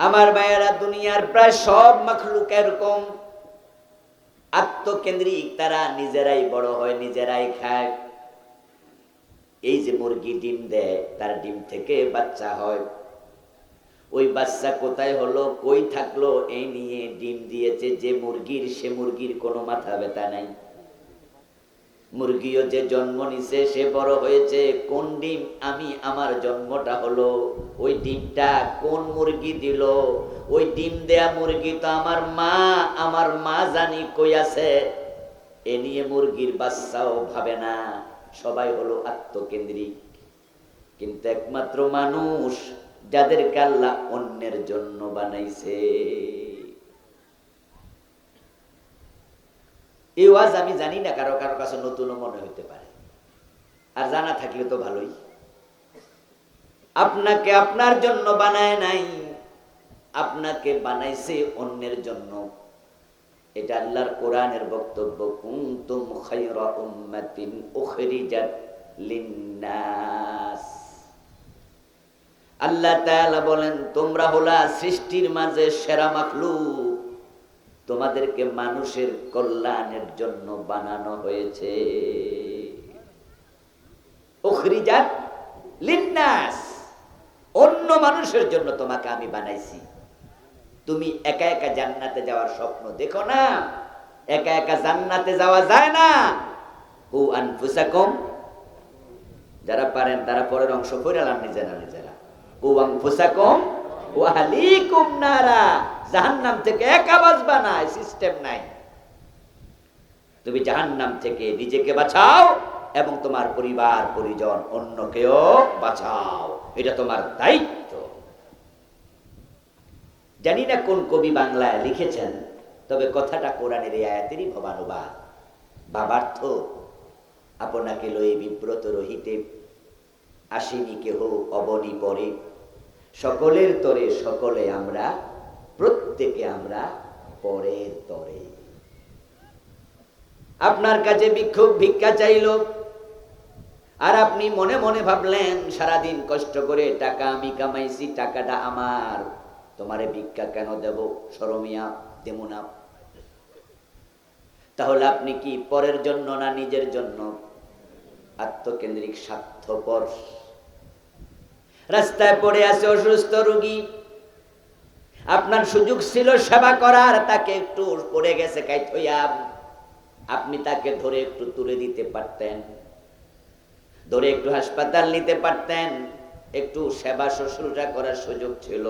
আমার ভাইয়েরা, দুনিয়ার প্রায় সব মাখলুক এরকম আত্মকেন্দ্রিক। তারা নিজেরাই বড় হয়, নিজেরাই খায়। এই যে মুরগি ডিম দেয়, তার ডিম থেকে বাচ্চা হয়। ওই বাচ্চা কোথায় হলো, কই থাকলো, এই নিয়ে ডিম দিয়েছে যে মুরগির, সে মুরগির কোনো মাথা ব্যথা নাই। মুরগিও যে জন্ম নিছে, সে বড় হয়েছে, কোন ডিম আমার জন্মটা হলো, ওই ডিমটা কোন মুরগি দিল, ওই ডিম দেয়া মুরগি তো আমার মা জানি কই আছে, এ নিয়ে মুরগির বাচ্চাও ভাবে না। সবাই হলো আত্মকেন্দ্রিক। কিন্তু একমাত্র মানুষ যাদেরকে আল্লাহ অন্যের জন্য বানাইছে। এই ওয়াজ আমি জানি না, কারো কারো কাছে নতুন মনে হইতে পারে, আর জানা থাকলে তো ভালোই। আপনাকে আপনার জন্য বানায় নাই, আপনাকে বানাইছে অন্যের জন্য। এটা আল্লাহর কোরআনের বক্তব্য, কুনতুম খায়রা উম্মাতিন উখরিজাত লিন্নাস। আল্লাহ তাআলা বলেন, তোমরা হলা সৃষ্টির মাঝে সেরা মাখলুক, তোমাদেরকে মানুষের কল্যাণের জন্য বানানো হয়েছে। উখরিজাত লিন্নাস, অন্য মানুষের জন্য তোমাকে আমি বানাইছি। তুমি একা একা জান্নাতে যাওয়ার স্বপ্ন দেখো না, একা একা জান্নাতে যাওয়া যায় না। কু আনফুসাকুম, যারা পারেন তারা পরের অংশ পড়ালাম নিজেরা নিজেরা। কু আনফুসাকুম ওয়া আহলিকুম নারা, জাহান্নাম থেকে একা বাঁচবা না, সিস্টেম নাই। তুমি জাহান্নাম থেকে নিজেকে বাঁচাও এবং তোমার পরিবার পরিজন অন্যকেও বাঁচাও, এটা তোমার দায়িত্ব। জানি না কোন কবি বাংলায় লিখেছেন, তবে কথাটা কোরআনের এই আয়াতেরই ভবানুবাদ। বাবার্থ, আপনাকে লয়ে বিব্রত রহিতে, আসিনি কেহ অবনি পরে, সকলের তরে সকলে আমরা, প্রত্যেকে আমরা পরের তরে। আপনার কাছে ভিক্ষা চাইল, আর আপনি মনে মনে ভাবলেন সারাদিন কষ্ট করে টাকা আমি কামাইছি, টাকাটা আমার, তোমারে ভিক্ষা কেন দেব, শরমিয়া দেবো না। তাহলে আপনি কি পরের জন্য না নিজের জন্য? আত্মকেন্দ্রিক, স্বার্থপর। রাস্তায় পড়ে আছে অসুস্থ রোগী, আপনার সুযোগ ছিল সেবা করার, তাকে একটু পড়ে গেছে কাইত হইয়া, আপনি তাকে ধরে একটু তুলে দিতে পারতেন, ধরে একটু হাসপাতাল নিতে পারতেন, একটু সেবা শুশ্রূষা করার সুযোগ ছিল।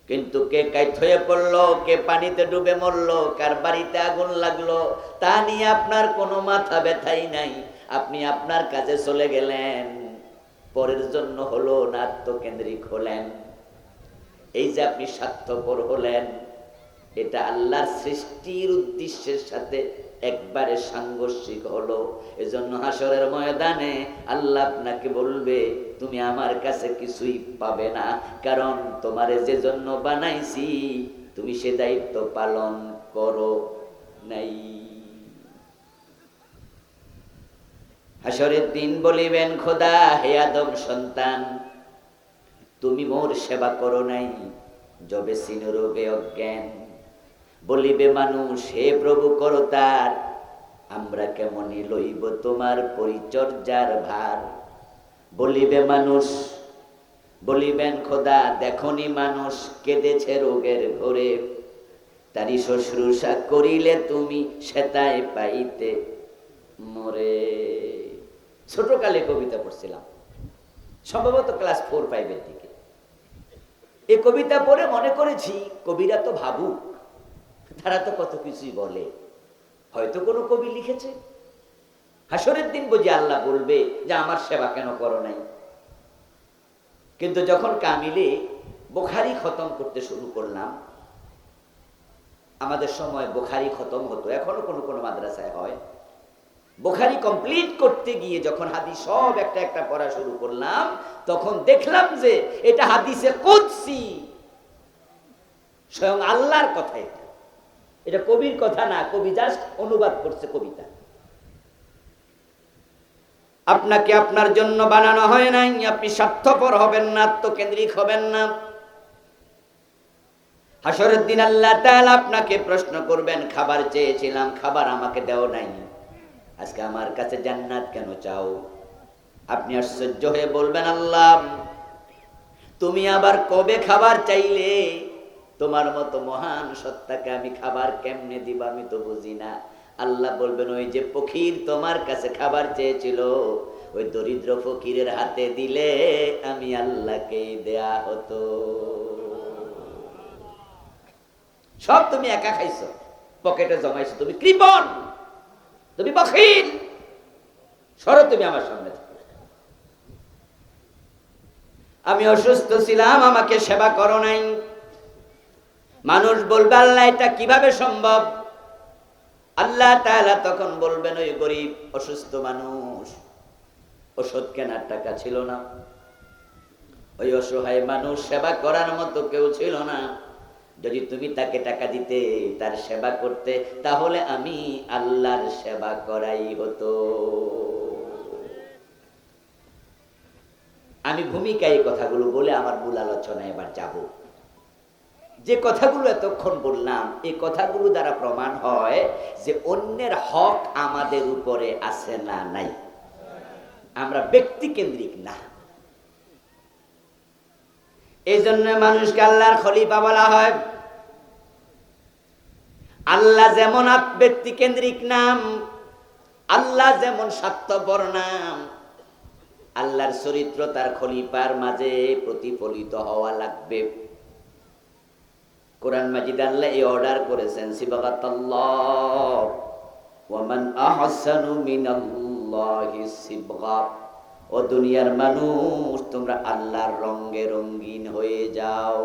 কিন্তু কে কাইত হয়ে পড়লো, কে পানিতে ডুবে মরলো, কার বাড়িতে আগুন লাগলো, তা নিয়ে আপনার কোনো মাথা ব্যথাই নাই। আপনি আপনার কাজে চলে গেলেন, পরের জন্য হলো না আত্মকেন্দ্রিক হলেন। এই যে আপনি স্বার্থপর হলেন, এটা আল্লাহর সৃষ্টির উদ্দেশ্যের সাথে একবারে সাংঘর্ষিক হলো। এজন্য হাসরের ময়দানে আল্লাহ আপনাকে বলবে, তুমি আমার কাছে কিছুই পাবে না, কারণ তোমারে যে জন্য বানাইছি তুমি সে দায়িত্ব পালন করো নাই। হাসরের দিন বলিবেন, খোদা হে আদম সন্তান, তুমি মোর সেবা করো নাই, যবে সিন রোগে অজ্ঞান। বলিবে মানুষ, হে প্রভু করতার, আমরা কেমনই লইব তোমার পরিচর্যার ভার। বলিবে মানুষ, বলিবেন খোদা দেখনি মানুষ কেঁদেছে রোগের ঘরে, তারি শুশ্রূষা করিলে তুমি সেতায় পাইতে মরে। ছোটকালে কবিতা পড়ছিলাম, সম্ভবত ক্লাস 4-5 দিকে। এই কবিতা পড়ে মনে করেছি কবিরা তো ভাবুক, তারা তো কত কিছুই বলে, হয়তো কোনো কবি লিখেছে। হাসরের দিন বুঝি আল্লাহ বলবে যে আমার সেবা কেন করো নাই। কিন্তু যখন কামিলে বুখারী খতম করতে শুরু করলাম, আমাদের সময় বুখারী খতম হতো, এখনো কোনো কোনো মাদ্রাসায় হয়। বুখারী কমপ্লিট করতে গিয়ে যখন হাদিস সব একটা একটা পড়া শুরু করলাম, তখন দেখলাম যে এটা হাদিসে কুদসি, স্বয়ং আল্লাহর কথা। এটা কবির কথা না, কবি জাস্ট অনুবাদ করছে কবিতা। আপনাকে আপনার জন্য বানানো হয় নাই, আপনি স্বার্থপর হবেন না, আত্মকেন্দ্রিক হবেন না। হাসরের দিন আল্লাহ তাআলা আপনাকে প্রশ্ন করবেন, খাবার চেয়েছিলাম, খাবার আমাকে দেও নাই, আজকে আমার কাছে জান্নাত কেন চাও? আপনি আশ্চর্য হয়ে বলবেন, আল্লাহ তুমি আবার কবে খাবার চাইলে? তোমার মতো মহান সত্তাকে আমি খাবার কেমনে দিব, আমি তো বুঝি না। আল্লাহ বলবেন, ওই যে ফকির তোমার কাছে খাবার চেয়েছিল, ওই দরিদ্র ফকিরের হাতে দিলে আমি আল্লাহকেই দেয়া হতো। সব তুমি একা খাইছো, পকেটে জমাইছো, তুমি কৃপণ, তুমি বখিল, সরো তুমি আমার সামনে থেকে। আমি অসুস্থ ছিলাম, আমাকে সেবা করো নাই। মানুষ বলবে, আল্লাহ এটা কিভাবে সম্ভব? আল্লাহ তাআলা তখন বলবেন, ওই গরিব অসুস্থ মানুষ, ওষুধ কেনার টাকা ছিল না, ওই অসহায় মানুষ সেবা করার মতো কেউ ছিল না। যদি তুমি তাকে টাকা দিতে, তার সেবা করতে, তাহলে আমি আল্লাহর সেবা করাই হতো। আমি ভূমিকায় এই কথাগুলো বলে আমার মূল আলোচনায় এবার যাব। যে কথাগুলো এতক্ষণ বললাম, এই কথাগুলো দ্বারা প্রমাণ হয় যে অন্যের হক আমাদের উপরে আছে না নাই। আমরা ব্যক্তি কেন্দ্রিক না। এই জন্য মানুষকে আল্লাহর খলিফা বলা হয়। আল্লাহ যেমন ব্যক্তি কেন্দ্রিক নাম, আল্লাহ যেমন স্বার্থপর নাম, আল্লাহর চরিত্র তার খলিফার মাঝে প্রতিফলিত হওয়া লাগবে। কোরআন মাজিদ আল্লাহ এই অর্ডার করেছেন, সিবগাতাল্লাহ ওয়া মান আহসানু মিনাল্লাহি সিবগা। ও দুনিয়ার মানুষ, তোমরা আল্লাহর রঙে রঙিন হয়ে যাও।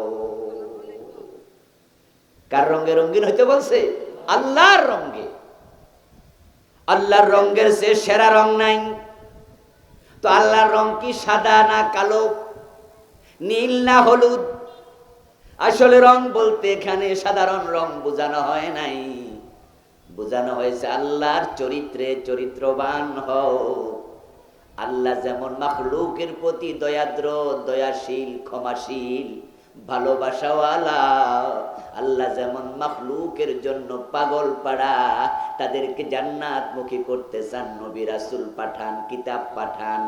কার রঙে রঙিন হইতে বলছে? আল্লাহর রঙে। আল্লাহর রঙের চেয়ে সেরা রং নাই। তো আল্লাহর রং কি সাদা না কালো, নীল না হলুদ? আসলে রং বলতে এখানে সাধারণ রং বোঝানো হয় নাই, বোঝানো হয়েছে আল্লাহর চরিত্রে চরিত্রবান হও। আল্লাহ যেমন মাখলুকের প্রতি দয়াদ্র, দয়াশীল, ক্ষমাশীল, ভালোবাসাওয়ালা, আল্লাহ যেমন মাখলুকের জন্য পাগল পাড়া, তাদেরকে জান্নাতমুখী করতে চান, নবী রাসূল পাঠান, কিতাব পাঠান,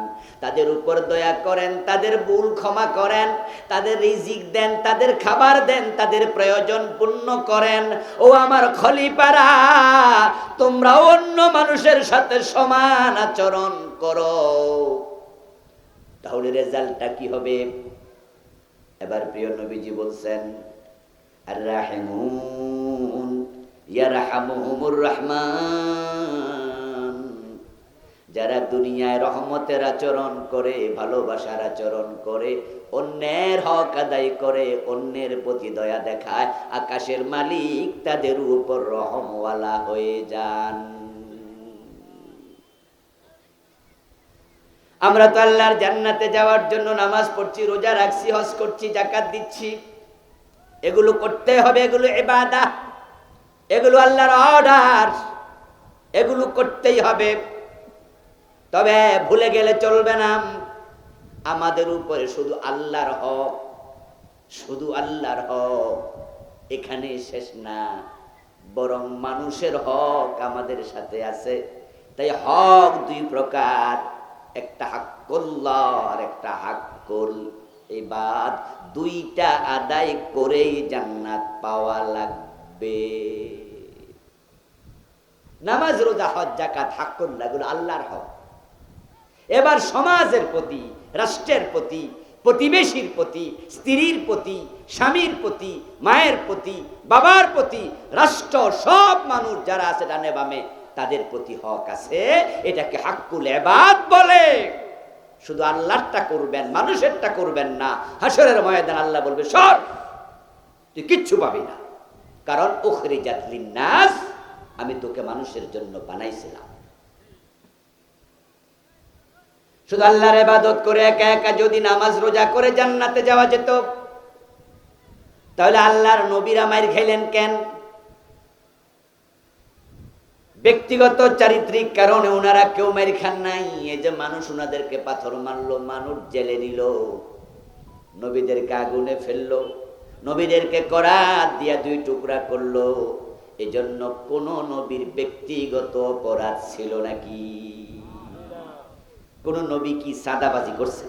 তাদের উপর দয়া করেন, তাদের ভুল ক্ষমা করেন, তাদের রিজিক দেন, তাদের খাবার দেন, তাদের প্রয়োজন পূর্ণ করেন। ও আমার খলিফারা, তোমরা অন্য মানুষের সাথে সমান আচরণ করো, তাহলে রেজাল্টটা কি হবে? এবার প্রিয় নবীজি বলছেন, আর রাহিমুন ইয়ারহামুহুমুর রহমান। যারা দুনিয়ায় রহমতের আচরণ করে, ভালোবাসার আচরণ করে, অন্যের হক আদায় করে, অন্যের প্রতি দয়া দেখায়, আকাশের মালিক তাদের উপর রহমওয়ালা হয়ে যান। আমরা তো আল্লাহর জান্নাতে যাওয়ার জন্য নামাজ পড়ছি, রোজা রাখছি, হজ করছি, যাকাত দিচ্ছি, এগুলো করতে হবে, এগুলো ইবাদত, এগুলো আল্লাহর অর্ডার, এগুলো করতেই হবে। তবে ভুলে গেলে চলবে না, আমাদের উপরে শুধু আল্লাহর হক, শুধু আল্লাহর হক এখানে শেষ না, বরং মানুষের হক আমাদের সাথে আছে। তাই হক দুই প্রকার, একটা হাক্কুল্লাহ আর একটা হাক্কুল ইবাদ। দুইটা আদায় করেই জান্নাত পাওয়া লাগবে। নামাজ, রোজা, হজ, যাকাত হাক্কুল্লাহ, এগুলো আল্লাহর হক। এবার সমাজের প্রতি, রাষ্ট্রের প্রতি, প্রতিবেশীর প্রতি, স্ত্রীর প্রতি, স্বামীর প্রতি, মায়ের প্রতি, বাবার প্রতি, রাষ্ট্র, সব মানুষ যারা আছে ডানে বামে, তাদের প্রতি হক আছে। এটাকে হাক্কুল ইবাদ বলে। শুধু আল্লাহরটা করবেন, মানুষেরটা করবেন না। হাসরের ময়দান আল্লাহ বলবে, সর, তুই কিচ্ছু পাবি না, কারণ উখরিজাত লিন্নাস, আমি তোকে মানুষের জন্য বানাইছিলাম। শুধু আল্লাহর ইবাদত করে একা একা যদি নামাজ রোজা করে জান্নাতে যাওয়া যেত, তাহলে আল্লাহর নবীরা মাইর খাইলেন কেন? ব্যক্তিগত চারিত্রিক কারণে ওনারা কেউ মাইর খান নাই। এই যে মানুষ ওনাদেরকে পাথর মারলো, মানুষ জেলে নিল, নবীদেরকে আগুনে ফেললো, নবীদেরকে করাত দিয়া 2 টুকরা করলো। এজন্য কোন নবীর ব্যক্তিগত অপরাধ ছিল নাকি? কোন নবী কি সাদাবাজি করছে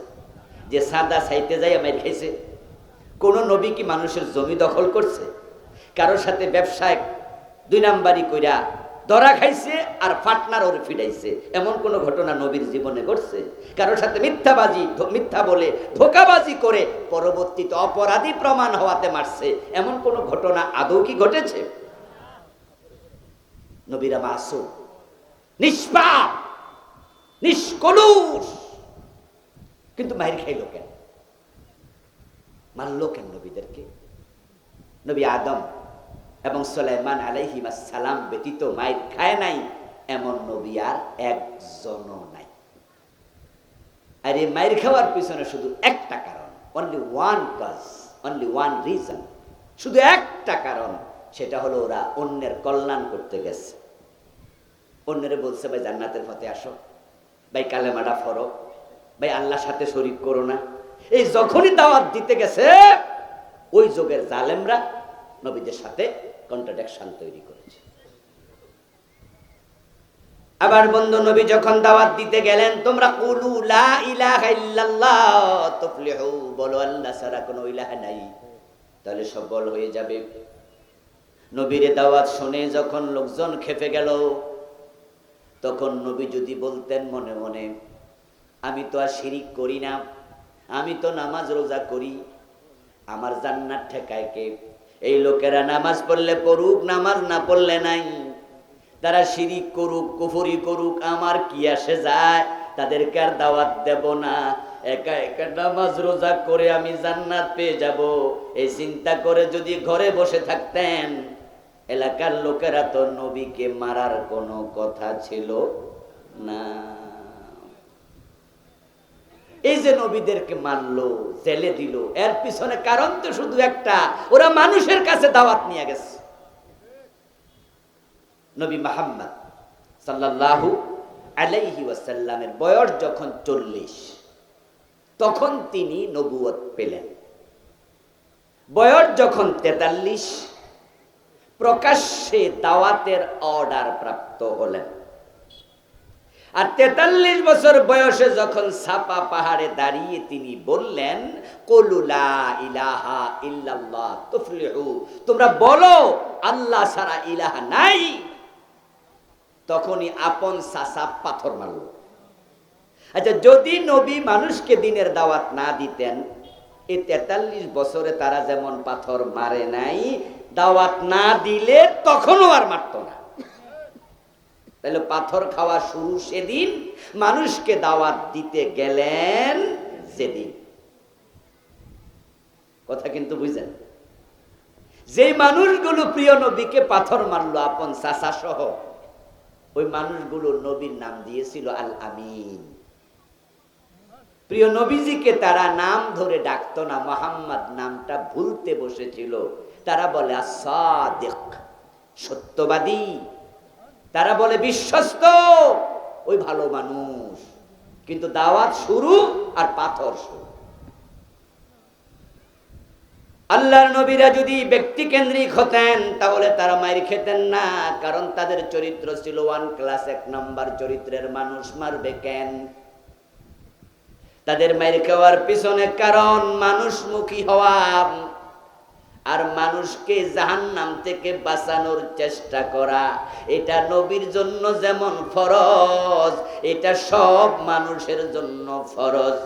যে সাদা চাইতে যাই মাইর খাইছে? কোন নবী কি মানুষের জমি দখল করছে? কারোর সাথে ব্যবসায় 2 নাম্বারি কইরা ধরা খাইছে আর ফাটনার ওর ফিরাইছে? এমন কোন ঘটনা নবীর জীবনে ঘটছে? কারোর সাথে মিথ্যা বলে ধোঁকাবাজি করে পরবর্তীতে অপরাধী প্রমাণ হওয়াতে মারছে? এমন কোন ঘটনা আদৌ কি ঘটেছে? নবীরা মাসুম, নিষ্পাপ, নিষ্কলুষ, কিন্তু মাইর খাইল কেন? মারল কেন নবীদেরকে? নবী আদম এবং সুলাইমান আলাইহিস সালাম ব্যতীত মাইর খায় নাই এমন নবী আর একজনও নাই। আর এই মাইর খাওয়ার পিছনে শুধু একটা কারণ, only one cause, only one reason, শুধু একটা কারণ, সেটা হলো ওরা অন্যের কল্যাণ করতে গেছে। অন্যের বলছে ভাই জান্নাতের পথে আসো, ভাই কালেমাটা পড়ো, ভাই আল্লাহর সাথে শরীক করো না। এই যখনই দাওয়াত দিতে গেছে ওই যুগের জালেমরা নবীদের সাথে কন্ট্রাডিকশন তৈরি করেছে। আবার বন্ধু নবী যখন দাওয়াত দিতে গেলেন, তোমরা কুলু লা ইলাহা ইল্লাল্লাহ তুফলিহু, বলো আল্লাহ ছাড়া কোনো ইলাহ নাই, তাহলে সফল হয়ে যাবে। নবীর দাওয়াত শুনে যখন লোকজন খেপে গেল, তখন নবী যদি বলতেন মনে মনে, আমি তো আর শিরিক করি না, আমি তো নামাজ রোজা করি, আমার জান্নাত ঠেকায় কে? এই লোকেরা নামাজ পড়লে পড়ুক, নামাজ না পড়লে নাই, তারা শিরিক করুক, কুফরি করুক, আমার কি আসে যায়? তাদেরকে আর দাওয়াত দেব না, একা একা নামাজ রোজা করে আমি জান্নাত পেয়ে যাব, এই চিন্তা করে যদি ঘরে বসে থাকতেন, এলাকার লোকেরা তো নবীকে মারার কোনো কথা ছিল না। এই যে নবীদেরকে মারলো, জেলে দিল, এর পিছনে কারণ তো শুধু একটা, ওরা মানুষের কাছে দাওয়াত নিয়ে গেছে। নবী মুহাম্মদ সাল্লাল্লাহু আলাইহি ওয়াসাল্লামের বয়স যখন 40, তখন তিনি নবুয়ত পেলেন। বয়স যখন 43, প্রকাশ্যে দাওয়াতের অর্ডার প্রাপ্ত হলেন। আর 43 বছর বয়সে যখন সাফা পাহাড়ে দাঁড়িয়ে তিনি বললেন, কুলু লা ইলাহা ইল্লাল্লাহ তুফলিহু, তোমরা বলো আল্লাহ ছাড়া ইলাহা নাই, তখনই আপন চাচা পাথর মারল। আচ্ছা, যদি নবী মানুষকে দিনের দাওয়াত না দিতেন, এই 43 বছরে তারা যেমন পাথর মারে নাই, দাওয়াত না দিলে তখনও আর মারত না। তাহলে পাথর খাওয়া শুরু সেদিন, মানুষকে দাওয়াত দিতে গেলেন সেদিন। কথা কিন্তু বুঝেন? যে মানুষগুলো প্রিয় নবীকে পাথর মারলো আপন চাচা সহ, ওই মানুষগুলো নবীর নাম দিয়েছিল আল আমিন। প্রিয় নবীজিকে তারা নাম ধরে ডাকতো না, মুহাম্মদ নামটা ভুলতে বসেছিল। তারা বলে আস-সাদিক, সত্যবাদী, তারা বলে বিশ্বস্ত, ওই ভালো মানুষ। কিন্তু দাওয়াত শুরু আর পাথর শুরু। আল্লাহর নবীরা যদি ব্যক্তি কেন্দ্রিক হতেন তাহলে তারা মাইর খেতেন না, কারণ তাদের চরিত্র ছিল 1 ক্লাস 1 নাম্বার চরিত্রের মানুষ। মারবে কেন? তাদের মাইর খাওয়ার পিছনে কারণ মানুষমুখী হওয়া আর মানুষকে জাহান্নাম থেকে বাঁচানোর চেষ্টা করা। এটা নবীর জন্য যেমন ফরজ, এটা সব মানুষের জন্য ফরজ।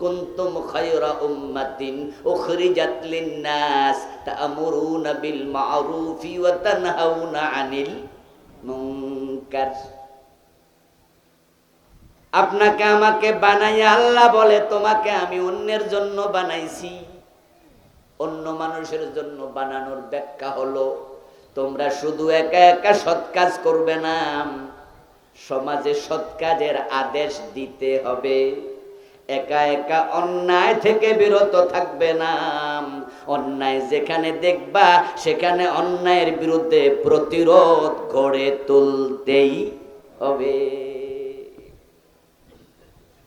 কুনতুম খায়রা উম্মাতিন উখরিজাত লিন-নাস তা'মুরুনা বিল মা'রুফি ওয়া তানহাউনা আনিল মুনকার। আপনাকে আমাকে বানাইয়া আল্লাহ বলে, তোমাকে আমি অন্যের জন্য বানাইছি। অন্য মানুষের জন্য বানানোর ব্যাখ্যা হলো, তোমরা শুধু একা একা সৎ কাজ করবে না, সমাজে সৎ কাজের আদেশ দিতে হবে। একা একা অন্যায় থেকে বিরত থাকবে না, অন্যায় যেখানে দেখবা সেখানে অন্যায়ের বিরুদ্ধে প্রতিরোধ গড়ে তুলতেই হবে।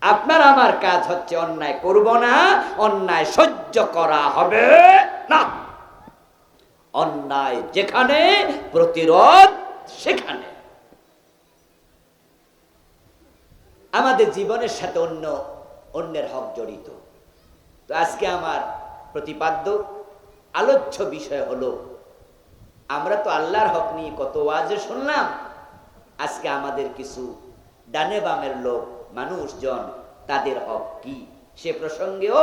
আপনার আমার কাজ হচ্ছে অন্যায় করব না, অন্যায় সহ্য করা হবে না। অন্যায় যেখানে, প্রতিরোধ সেখানে। আমাদের জীবনের সাথে অন্যের হক জড়িত। তো আজকে আমার প্রতিপাদ্য আলোচ্য বিষয় হলো, আমরা তো আল্লাহর হক নিয়ে কত ওয়াজে শুনলাম, আজকে আমাদের কিছু ডানে বামের লোক মানুষজন, তাদের হক কি সে প্রসঙ্গেও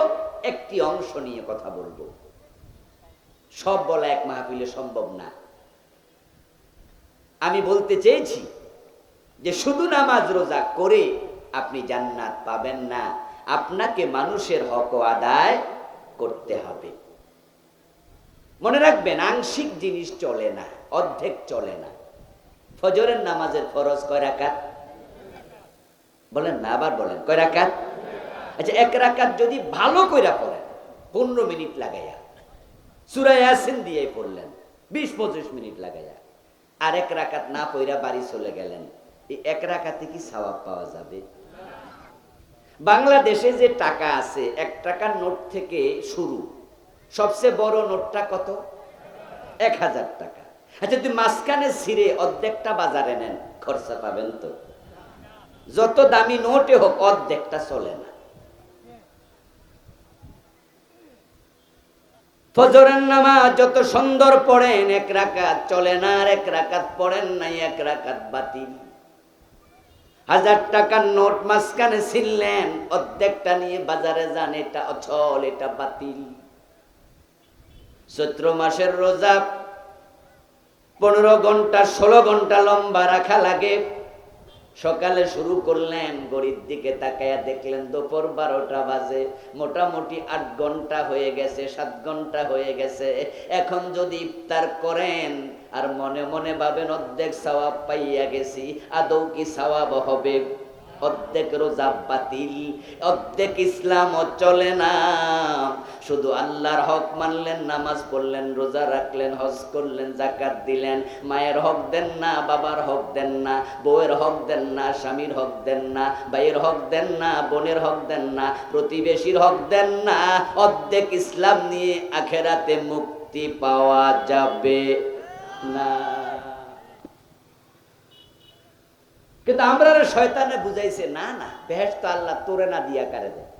একটি অংশ নিয়ে কথা বলবো। সব বলা এক মাহফিলে সম্ভব না। আমি বলতে চেয়েছি যে শুধু নামাজ রোজা করে আপনি জান্নাত পাবেন না, আপনাকে মানুষের হক আদায় করতে হবে। মনে রাখবেন, আংশিক জিনিস চলে না, অর্ধেক চলে না। ফজরের নামাজের ফরজ কয় রাকাত? বলেন না, আবার বলেন, কয় রাকাত? আচ্ছা, এক রাকাত যদি ভালো কইরা পড়েন, 15 মিনিট লাগাইয়া সূরা ইয়াসিন দিয়ে পড়লেন, 20-25 মিনিট লাগাইয়া, আর এক রাকাত না পড়া বাড়ি চলে গেলেন, এই এক রাকাতে কি সওয়াব পাওয়া যাবে? বাংলাদেশে যে টাকা আছে, 1 টাকার নোট থেকে শুরু, সবচেয়ে বড় নোটটা কত? 1000 টাকা। আচ্ছা, যদি মাঝখানে ছিঁড়ে অর্ধেকটা বাজারে নেন, খরচা পাবেন তো? যত দামি নোটে হোক, অর্ধেকটা চলে না। ফজরের নামাজ যত সুন্দর পড়েন, 1 রাকাত চলে না, আর 1 রাকাত পড়েন নাই, 1 রাকাত বাতিল। 1000 টাকার নোট মাঝখানে ছিনলেন, অর্ধেকটা নিয়ে বাজারে যান, এটা অচল, এটা বাতিল। চৈত্র মাসের রোজা 15 ঘন্টা 16 ঘন্টা লম্বা রাখা লাগে। সকালে শুরু করলেন, ঘড়ির দিকে তাকায়া দেখলেন দুপুর 12টা বাজে, মোটামুটি 8 ঘন্টা হয়ে গেছে, 7 ঘন্টা হয়ে গেছে। এখন যদি ইফতার করেন আর মনে মনে ভাবেন অর্ধেক সওয়াব পাইয়া গেছি, আদৌ কি সওয়াব হবে? অর্ধেক রোজা বাতিল, অর্ধেক ইসলাম চলে না। শুধু আল্লাহর হক মানলেন, নামাজ পড়লেন, রোজা রাখলেন, হজ করলেন, যাকাত দিলেন, মায়ের হক দেন না, বাবার হক দেন না, বউয়ের হক দেন না, স্বামীর হক দেন না, ভাইয়ের হক দেন না, বোনের হক দেন না, প্রতিবেশীর হক দেন না। অর্ধেক ইসলাম নিয়ে আখেরাতে মুক্তি পাওয়া যাবে না। কিন্তু আমরা শয়তানে বুঝাইছে, না না, বেহেশত আল্লাহ তোরে না দিয়া কারে দেয়।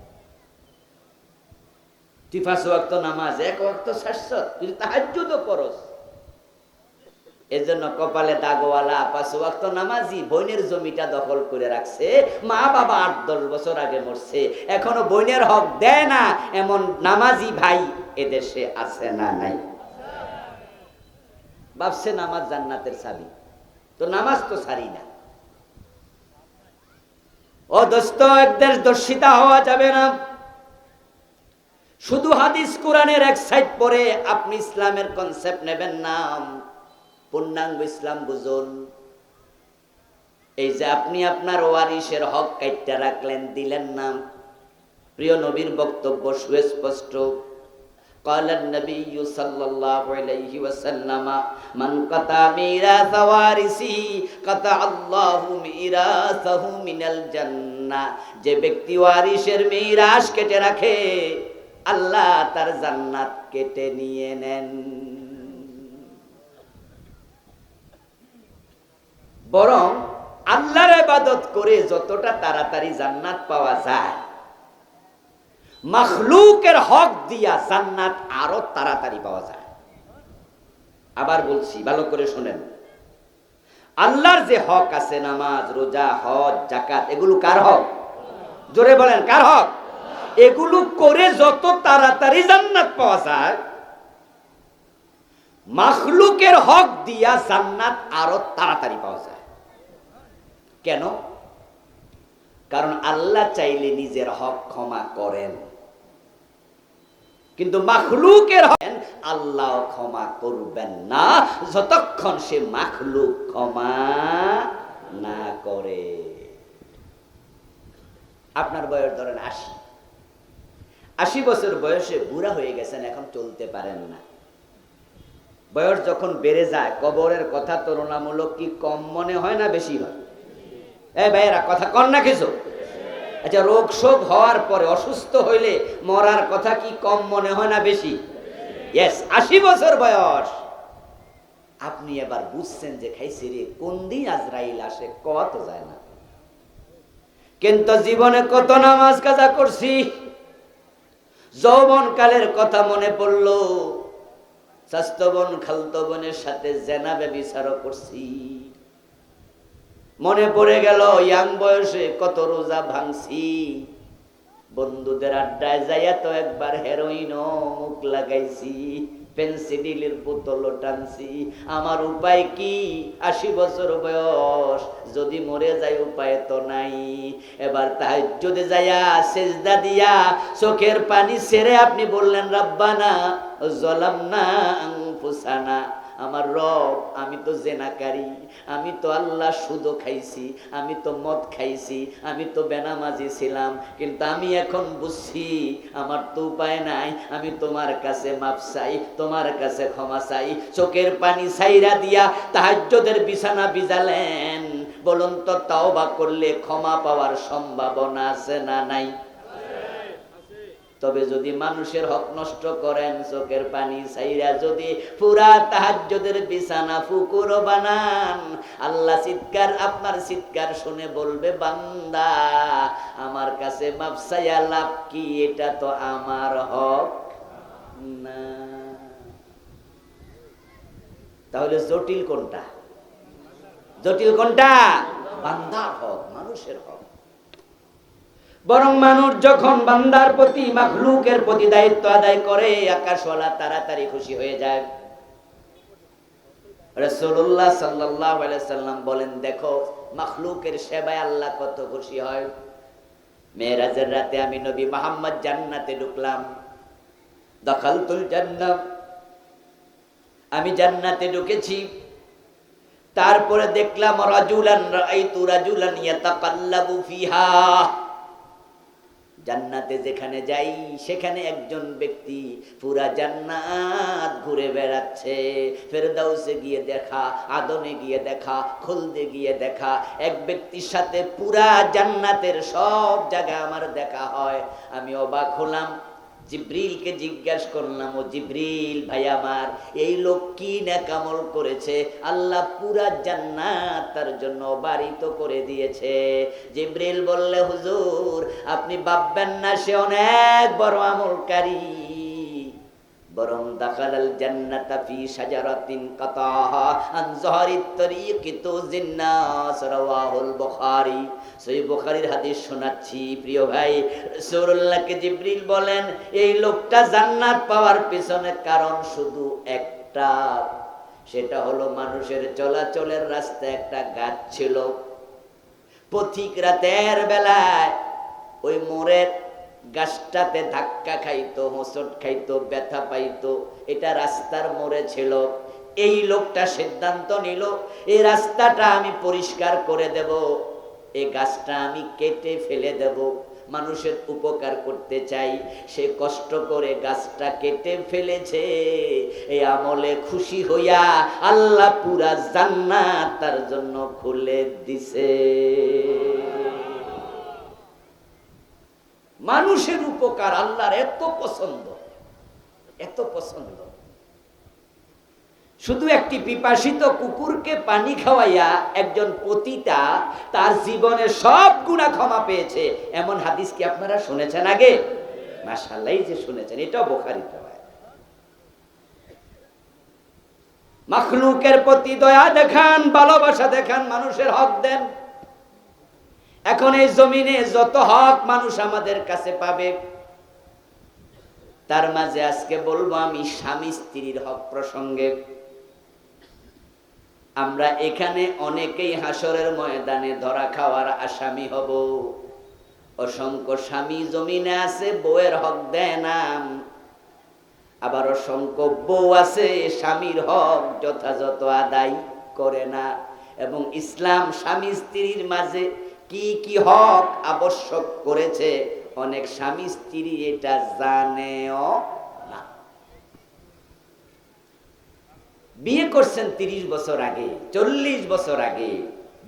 তুই 5 ওয়াক্ত নামাজ, 1 ওয়াক্ত শাশ্বত, তুই তাহাজ্জুদও করস। এজন্য কপালে দাগওয়ালা 5 ওয়াক্ত নামাজি বোনের জমিটা দখল করে রাখছে। মা বাবা 8-10 বছর আগে মরছে, এখনো বোনের হক দেয় না, এমন নামাজি ভাই এদেশে আছে না নাই? ভাবছে নামাজ জান্নাতের চাবি, তো নামাজ তো ছাড়ি না। ও দোস্ত, একদেশ দর্শিতা হওয়া যাবে না। শুধু হাদিস কোরআনের এক সাইড পড়ে আপনি ইসলামের কনসেপ্ট নেবেন না। পূর্ণাঙ্গ ইসলাম বুঝুন। এই যে আপনি আপনার ওয়ারিসের হক কাইটটা রাখলেন, দিলেন না। প্রিয় নবীর বক্তব্য সুস্পষ্ট। قال النبي صلى الله عليه وسلم من قطع ميراث وارثه قطع الله ميراثه من الجنة। যে ব্যক্তি ওয়ারিসের মিরাস কেটে রাখে, আল্লাহ তার জান্নাত কেটে নিয়ে নেন। বরং আল্লাহর ইবাদত করে যতটা তাড়াতাড়ি জান্নাত পাওয়া যায়, মাখলুকের হক দিয়া জান্নাত আরো তাড়াতাড়ি পাওয়া যায়। আবার বলছি, ভালো করে শুনেন। আল্লাহর যে হক আছে, নামাজ, রোজা, হজ, যাকাত, এগুলো কার হক? জোরে বলেন, কার হক? এগুলো করে যত তাড়াতাড়ি জান্নাত পাওয়া যায়, মাখলুকের হক দিয়া জান্নাত আরো তাড়াতাড়ি পাওয়া যায়। কেন? কারণ আল্লাহ চাইলে নিজের হক ক্ষমা করেন, কিন্তু মাখলুকের হক আল্লাহ ক্ষমা করবেন না যতক্ষণ সে মাখলুক ক্ষমা না করে। আপনার বয়স ধরেন 80 বছর বয়সে বুড়া হয়ে গেছেন, এখন চলতে পারেন না। বয়স যখন বেড়ে যায়, কবরের কথা তুলনামূলক কি কম মনে হয় না বেশি হয়? এই ভাইয়েরা কথা কন না কিছু? আচ্ছা, রোগ শোক হওয়ার পরে, অসুস্থ হইলে মরার কথা কি কম মনে হয় না বেশি? ইয়েস, 80 বছর বয়স, আপনি এবার বুঝছেন যে খাইছি রে, কোন দিন আজরাইল আসে কওয়া তো যায় না। কিন্তু জীবনে কত নামাজ কাজা করছি, যৌবন কালের কথা মনে পড়লো, স্বাস্থ্য বোন খালতো বোনের সাথে জেনা ব্যভিচারও করছি। মনে পড়ে গেল ইয়াং বয়সে কত রোজা ভাঙছি, বন্ধুদের আড্ডায় যাইয়া তো একবার হেরোইন মুখ লাগাইছি, পেন্সিডিলের বোতল টানছি। আমার উপায় কি? 80 বছর বয়স, যদি মরে যাই উপায় তো নাই। এবার তাহাজ্জুদে যাইয়া সেজদা দিয়া চোখের পানি ছেড়ে আপনি বললেন, রাব্বানা যালামনা আনফুসানা, আমার রব আমি তো জেনাকারী, আমি তো আল্লাহ সুদও খাইছি, আমি তো মদ খাইছি, আমি তো বেনামাজি ছিলাম, কিন্তু আমি এখন বুঝছি আমার তো উপায় নাই, আমি তোমার কাছে মাপ চাই, তোমার কাছে ক্ষমা চাই। চোখের পানি ছাইরা দিয়া তাহাজ্জুদের বিছানা বিজালেন। বলুন তো তওবা করলে ক্ষমা পাওয়ার সম্ভাবনা আছে না নাই? তবে যদি মানুষের হক নষ্ট করেন, চোখের পানি ছাইরা যদি পুরা তাহাজ্জুদের বিছানা ফুকুর বানান, আল্লাহ চিৎকার, আপনার চিৎকার শুনে বলবে, বান্দা আমার কাছে মাপ চাইয়া লাভ কি? এটা তো আমার হক না। তাহলে জটিল কোনটা? জটিল কোনটা? বান্দার হক, মানুষের হক। বরং মানুষ যখন বান্দার প্রতি, মাখলুকের প্রতি দায়িত্ব আদায় করে, আকাশওয়ালা তাড়াতাড়ি খুশি হয়ে যায়। রাসূলুল্লাহ সাল্লাল্লাহু আলাইহি সাল্লাম বলেন, দেখো মাখলুকের সেবায় আল্লাহ কত খুশি হয়। মেরাজের রাতে আমি নবী মুহাম্মদ জান্নাতে ঢুকলাম, দাখালতুল জান্নাহ, আমি জান্নাতে ঢুকেছি। তারপরে দেখলাম রাজুলান, রাআইতু রাজুলান ইয়াতাকাল্লাবু ফিহা, জান্নাতে যেখানে যাই সেখানে একজন ব্যক্তি পুরা জান্নাত ঘুরে বেড়াচ্ছে। ফেরদাউসে গিয়ে দেখা, আদনে গিয়ে দেখা, খুলদে গিয়ে দেখা, এক ব্যক্তির সাথে পুরা জান্নাতের সব জায়গায় আমার দেখা হয়। আমি অবাক হলাম, জিব্রিলকে জিজ্ঞাসা করলাম, ও জিব্রিল ভাই আমার, এই লোক কি নেকামল করেছে আল্লাহ পুরা জান্নাত তার জন্য বাড়িত করে দিয়েছে? জিব্রিল বললে, হুজুর আপনি ভাববেন না সে অনেক বড় আমলকারী, বরং দাখালাল জান্নাতা ফি শাজারাতিন কাতাহা আন যাহরিত তরিকি তুজিন্নাস, রাওয়াহুল বুখারী। সহিহ বুখারীর হাদিস শোনাচ্ছি প্রিয় ভাই। রাসূলুল্লাহকে জিবরিল বলেন, এই লোকটা জান্নাত পাওয়ার পিছনে কারণ শুধু একটা, সেটা হলো মানুষের চলাচলের রাস্তায় একটা গাছ ছিল। পথিক রাতের বেলায় ওই মোড়ের গাছটাতে ধাক্কা খাইতো, হোঁচট খাইতো, ব্যথা পাইতো, এটা রাস্তার মোড়ে ছিল। এই লোকটা সিদ্ধান্ত নিল, এই রাস্তাটা আমি পরিষ্কার করে দেব, এই গাছটা আমি কেটে ফেলে দেব, মানুষের উপকার করতে চাই। সে কষ্ট করে গাছটা কেটে ফেলেছে। এই আমলে খুশি হইয়া আল্লাহ পুরা জান্নাত তার জন্য খুলে দিছে। মানুষের উপকার আল্লাহর এত পছন্দ, এত পছন্দ। শুধু একটি পিপাসিত কুকুরকে পানি খাওয়াইয়া একজন পতিতা তার জীবনে সব গুনাহ ক্ষমা পেয়েছে, এমন হাদিস কি আপনারা শুনেছেন আগে? মাশাআল্লাহ, এই যে শুনেছেন, এটাও বুখারীতে হয়। মাখলুকের প্রতি দয়া দেখান, ভালোবাসা দেখান, মানুষের হক দেন। এখন এই জমিনে যত হক মানুষ আমাদের কাছে পাবে, তার মাঝে আজকে বলবো আমি স্বামী স্ত্রীর হক প্রসঙ্গে। আমরা এখানে অনেকেই হাসরের ময়দানে ধরা খাওয়ার আসামি হব। অসংখ্য স্বামী জমিনে আছে, বউয়ের হক দেয় না। আবার অসংখ্য বউ আছে, স্বামীর হক যথাযথ আদায় করে না। এবং ইসলাম স্বামী স্ত্রীর মাঝে কি কি হক আবশ্যক করেছে, অনেক স্বামী স্ত্রী এটা জানেও না। বিয়ে করছেন 30 বছর আগে, 40 বছর আগে,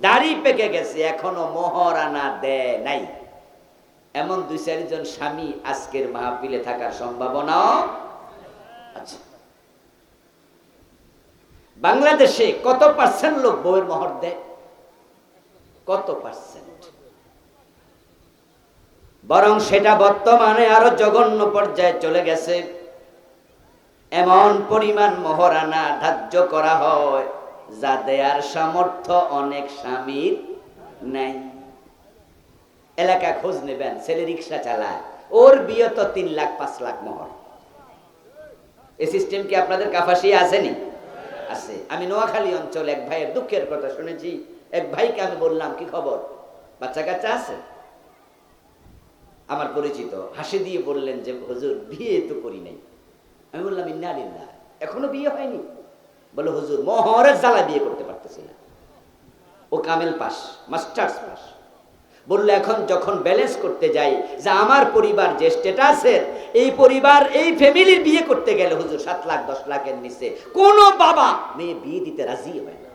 দাড়ি পেকে গেছে, এখনো মোহরানা দেয় নাই, এমন 2-4 জন স্বামী আজকের মাহফিলে থাকার সম্ভাবনা আছে। বাংলাদেশে কত পার্সেন্ট লোক বউয়ের মোহর দেয়? কত পার্সেন্ট? বরং সেটা বর্তমানে আরো জঘন্য পর্যায়ে চলে গেছে। এমন পরিমাণ মোহরানা ধার্য করা হয় যা দেয়ার সামর্থ্য অনেক স্বামীর নাই। এলাকা খোঁজ নেবেন, ছেলে রিক্সা চালায়, ওর বিয়ে তো 3 লাখ 5 লাখ মোহর। এই সিস্টেম কি আপনাদের কাফাসি আসেনি? আছে। আমি নোয়াখালী অঞ্চলে এক ভাইয়ের দুঃখের কথা শুনেছি। এক ভাইকে আমি বললাম, কি খবর, বাচ্চা কাচ্চা আছে? আমার পরিচিত হাসি দিয়ে বললেন যে হুজুর বিয়ে তো করি নাই। আমি বললাম ইন্না লিল্লাহ, এখনো বিয়ে হয়নি? বলে হুজুর মোহরের জ্বালা বিয়ে করতে পারতেছি না। ও কামেল পাস, মাস্টার্স পাস। বললো এখন যখন ব্যালেন্স করতে যাই যে আমার পরিবার যে স্ট্যাটাসের, এই পরিবার এই ফ্যামিলির বিয়ে করতে গেলে হুজুর 7 লাখ 10 লাখের নিচে কোন বাবা মেয়ে বিয়ে দিতে রাজি হয় না।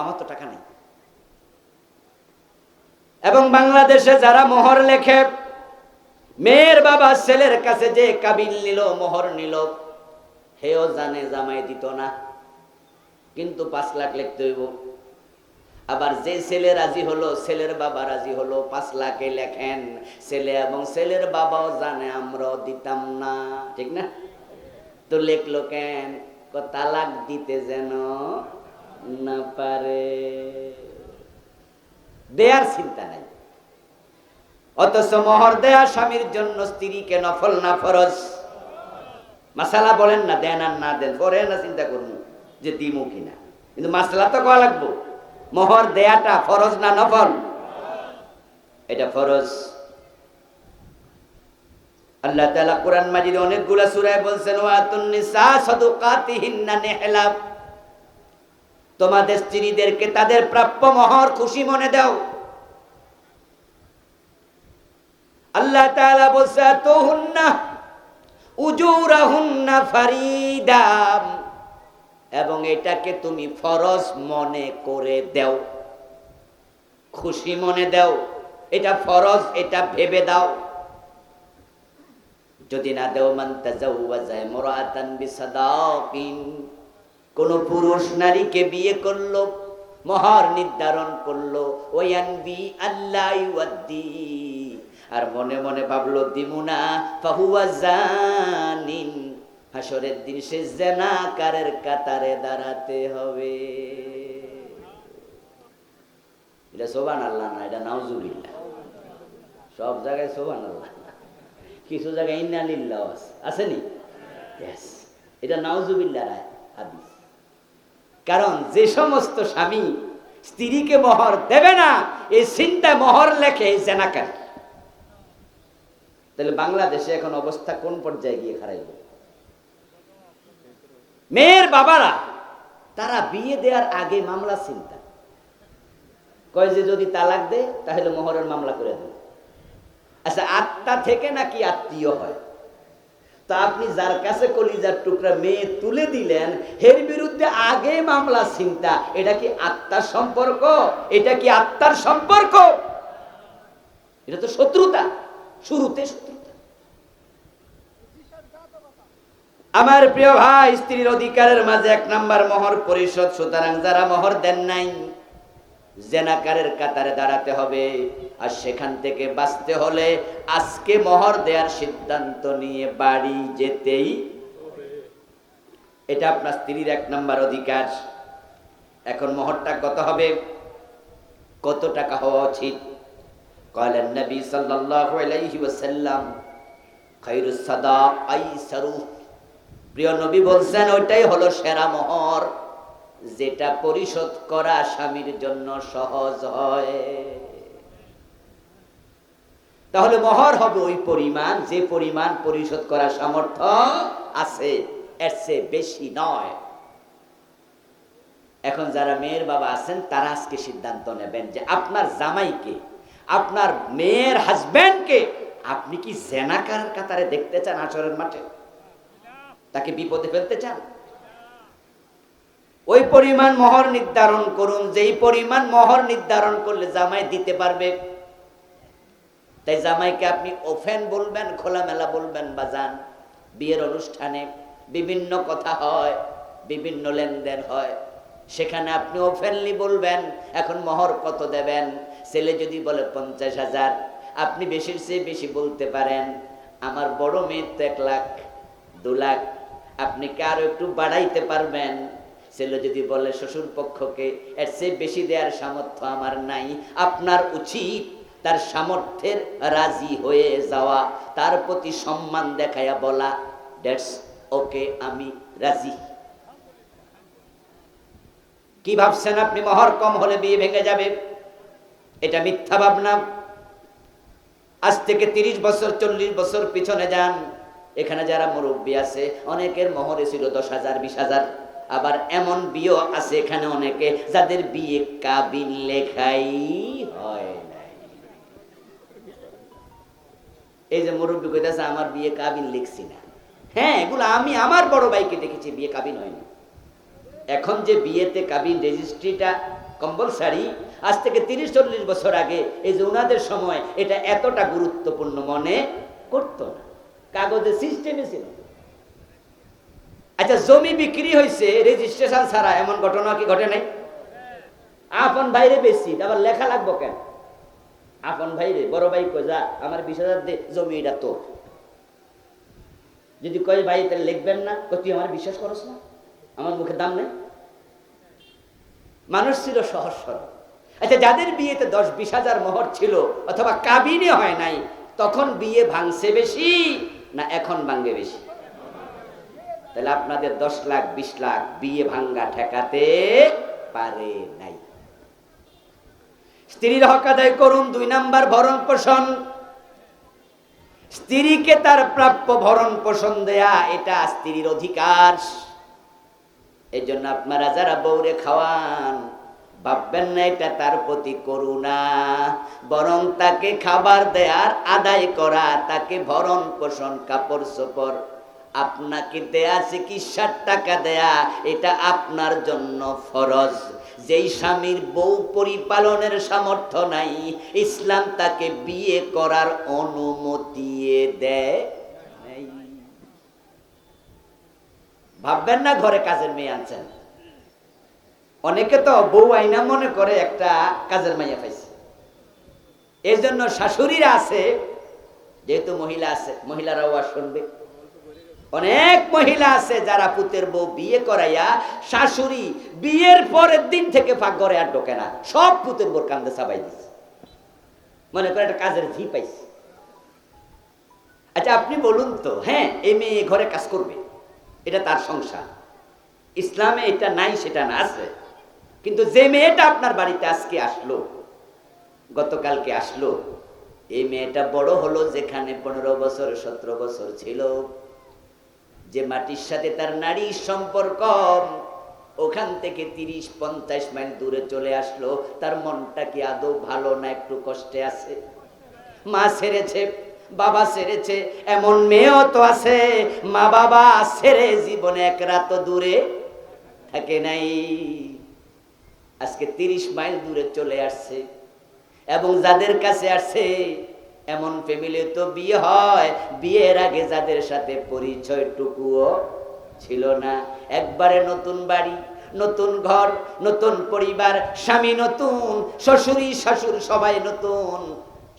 আমার তো টাকা নাই। এবং বাংলাদেশে যারা মোহর লেখে, মেয়ের বাবা ছেলের কাছে যে কাবিল নিল, মোহর নিল, হেও জানে জামাই দিত না, কিন্তু 5 লাখ লিখতে হইব। আবার যে ছেলে রাজি হলো, ছেলের বাবা রাজি হলো, 5 লাখে লেখেন। ছেলে এবং ছেলের বাবাও জানে আমরাও দিতাম না, ঠিক না? তো লেখলো কেন? তালাক দিতে যেন না পারে, দেয়ার চিন্তা নাই। অথচ মোহর দেয়া স্বামীর জন্য স্ত্রীকে নফল না ফরজ? মাসালা বলেন না, দেন আর না দেন পরে না চিন্তা করবো যে দিমু কিনা, কিন্তু মাসালা তো কয়া লাগবো। মোহর দেয়াটা ফরজ না নফল? এটা ফরজ। আল্লাহ তাআলা কোরআন মাজিদে অনেকগুলা সূরায় বলছেন, ওয়াতুন নিসা সাদুকাতিহিন্না নিহলা, তোমাদের স্ত্রীদেরকে তাদের প্রাপ্য মোহর খুশি মনে দাও। আল্লাহ তাআলা বলছে আতুহুন্না উজুরাহুন্না ফারিদা, এবং এটাকে তুমি ফরজ মনে করে দাও, খুশি মনে দাও। এটা ফরজ, এটা ভেবে দাও। যদি না দেও, মান তাজাওয়াজা ইমরাআতান বিসাদাকিন, কোন পুরুষ নারীকে বিয়ে করলো, মোহর নির্ধারণ করলো, ওয়ায়ানবি আল্লাহ ইউদ্দি, আর মনে মনে ভাবলো দিমুনা, ফাহুয়া জানিন, হাসরের দিন সে জিনাকারের কাতারে দাঁড়াতে হবে। এটা সুবহানাল্লাহ না, এটা নাউজুবিল্লাহ। সব জায়গায় সুবহানাল্লাহ, কিছু জায়গায় ইন্না লিল্লাহ আসেনি? ইয়েস, এটা নাউজুবিল্লাহ হাদিস। কারণ যে সমস্ত স্বামী স্ত্রীকে মোহর দেবে না, এই চিন্তা মোহর লেখে জিনাকার। তাহলে বাংলাদেশে এখন অবস্থা কোন পর্যায়ে গিয়ে হারাইব? মেয়ের বাবারা তারা বিয়ে দেওয়ার আগে মামলা চিন্তা কয় যে যদি তালাক দে তাহলে মোহরের মামলা করে দেবে। আচ্ছা, আত্মা থেকে নাকি আত্মীয় হয়? তা আপনি যার কাছে কলিজার টুকরা মেয়ে তুলে দিলেন, এর বিরুদ্ধে আগে মামলা চিন্তা, এটা কি আত্মার সম্পর্ক? এটা কি আত্মার সম্পর্ক? এটা তো শত্রুতা, শুরুতে শত্রুতা। আমার প্রিয় ভাই, স্ত্রীর অধিকারের মাঝে 1 নাম্বার মোহর পরিশোধ। সুতরাং যারা মোহর দেন নাই, জিনাকারের কাতারে দাঁড়াতে হবে। আর সেখান থেকে বাঁচতে হলে আজকে মোহর দেওয়ার সিদ্ধান্ত নিয়ে বাড়ি যেতেই হবে। এটা আপনার স্ত্রীর 1 নাম্বার অধিকার। এখন মোহরটা কত হবে? কত টাকা হওয়া উচিত? ক্বালান নবী সাল্লাল্লাহু আলাইহি ওয়াসাল্লাম, খায়রুস সাদাক আইসারু, প্রিয় নবী বলছেন ওইটাই হলো সেরা মোহর, যেটা পরিশোধ করা স্বামীর জন্য সহজ হয়। তাহলে মোহর হবে ওই পরিমাণ যে পরিমাণ পরিশোধ করার সামর্থ্য আছে, এর চেয়ে বেশি নয়। এখন যারা মেয়ের বাবা আছেন তারা আজকে সিদ্ধান্ত নেবেন যে আপনার জামাইকে, আপনার মেয়ের হাজবেন্ডকে আপনি কি জিনাকারের কাতারে দেখতে চান? হাসরের মাঠে তাকে বিপদে ফেলতে চান? ওই পরিমাণ মোহর নির্ধারণ করুন, যেই পরিমাণ মোহর নির্ধারণ করলে জামাই দিতে পারবে। তাই জামাইকে আপনি ওপেন বলবেন, খোলামেলা বলবেন, বাজান বিয়ের অনুষ্ঠানে বিভিন্ন কথা হয়, বিভিন্ন লেনদেন হয়, সেখানে আপনি ওপেনলি বলবেন এখন মোহর কত দেবেন। ছেলে যদি বলে 50,000, আপনি বেশির চেয়ে বেশি বলতে পারেন আমার বড় মেয়ে তো 1 লাখ 2 লাখ, আপনি কি আরো একটু বাড়াইতে পারবেন। ছেলে যদি বলে শ্বশুর পক্ষকে এর চেয়ে বেশি দেওয়ার সামর্থ্য আমার নাই, আপনার উচিত তার সামর্থ্যের রাজি হয়ে যাওয়া, তার প্রতি সম্মান দেখাইয়া বলা দ্যাটস ওকে, আমি রাজি। কি ভাবছেন আপনি মোহর কম হলে বিয়ে ভেঙে যাবে? এটা মিথ্যা ভাবনা। আজ থেকে 30 বছর 40 বছর পিছনে যান, এখানে যারা মুরব্বী আছে অনেকের মোহরে ছিল 10,000 20,000। আবার এমন বিয়ে আছে এখানে অনেকে যাদের বিয়ে কাবিন লেখাই হয় নাই। এই যে মুরব্বী কইতাছে আমার বিয়ে কাবিন লিখছি না, হ্যাঁ এগুলো আমি আমার বড় ভাইকে দেখেছি বিয়ে কাবিন হয়নি। এখন যে বিয়েতে কাবিন রেজিস্ট্রিটা কম্পালসারি, আজ থেকে 30-40 বছর আগে এই যে ওনাদের সময় এটা এতটা গুরুত্বপূর্ণ মনে করতো না, কাগজের সিস্টেমে ছিল। আচ্ছা, জমি বিক্রি হয়েছে রেজিস্ট্রেশন ছাড়া, এমন ঘটনা কি ঘটে নাই? আপন ভাইরে বেশি আবার লেখা লাগবো কেন? আপন ভাইরে বড় ভাই কই যা আমার 20,000 দে, জমি এটা তো। যদি কয় ভাই তাহলে লিখবেন না, তুই আমার বিশ্বাস করস না, আমার মুখে দাম নেই। মানুষ ছিল সহজ সরল। আচ্ছা, যাদের বিয়েতে 10-20,000 মোহর ছিল অথবা কাবিনে হয় নাই, তখন বিয়ে ভাঙছে বেশি না এখন ভাঙবে বেশি? তাহলে আপনাদের 10 লাখ 20 লাখ বিয়ে ভাঙ্গা ঠেকাতে পারে নাই। স্ত্রীর হক আদায় করুন। 2 নাম্বার ভরণ পোষণ। স্ত্রীকে তার প্রাপ্য ভরণ পোষণ দেয়া এটা স্ত্রীর অধিকার। এই জন্য আপনারা যারা বউরে খাওয়ান, ভাববেন না এটা তার প্রতি করুণা, বরং তাকে খাবার দেয়ার আদায় করা, তাকে ভরণ পোষণ কাপড় চোপড় আপনাকে দেয়া, চিকিৎসার টাকা দেয়া, এটা আপনার জন্য ফরজ। যেই স্বামীর বউ পরিপালনের সামর্থ্য নাই, ইসলাম তাকে বিয়ে করার অনুমতি দেয় নাই। ভাববেন না ঘরে কাজের মেয়ে আনছেন। অনেকে তো বউ আইনা মনে করে একটা কাজের মাইয়া পাইছে। এই জন্য শাশুড়িরা আছে, যেহেতু মহিলা আছে, মহিলারাও আর শুনবে। অনেক মহিলা আছে যারা পুতের বউ বিয়ে করাইয়া শাশুড়ি বিয়ের পরের দিন থেকে ফাঁক ঘরে আর ঢোকে না, সব পুতের বউর কান্দে চাবাই দিচ্ছে, মনে করে একটা কাজের ভি পাইছে। আচ্ছা, আপনি বলুন তো, হ্যাঁ এই মেয়ে ঘরে কাজ করবে, এটা তার সংসার। ইসলামে এটা নাই সেটা না, আছে। কিন্তু যে মেয়েটা আপনার বাড়িতে আজকে আসলো, গতকালকে আসলো, এই মেয়েটা বড় হলো যেখানে 15 বছর 17 বছর ছিল, যে মাটির সাথে তার নারীর সম্পর্ক, ওখান থেকে 30-50 মাইল দূরে চলে আসলো। তার মনটা কি আদৌ ভালো না একটু কষ্টে আছে? মা ছেড়েছে, বাবা ছেড়েছে, এমন মেয়েও তো আছে মা বাবা ছেড়ে জীবনে এক রাত দূরে থাকে নাই, আজকে 30 মাইল দূরে চলে আসছে। এবং যাদের কাছে আসছে এমন ফ্যামিলি তো বিয়ে হয়, বিয়ের আগে যাদের সাথে পরিচয়টুকুও ছিল না, একবারে নতুন বাড়ি, নতুন ঘর, নতুন পরিবার, স্বামী নতুন, শ্বশুরি শাশুড় সবাই নতুন,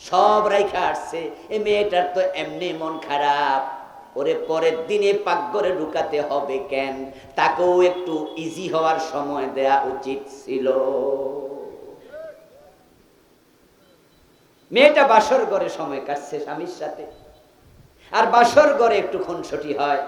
সব রাইখা আসছে। এই মেয়েটার তো এমনি মন খারাপ, ওরে পরের দিনে পাকঘরে ঢুকাতে হবে কেন? তাকেও একটু ইজি হওয়ার সময় দেয়া উচিত ছিল। মেয়েটা বাসর ঘরে সময় কাটছে স্বামীর সাথে, আর বাসর ঘরে একটু খুনসুটি হয়,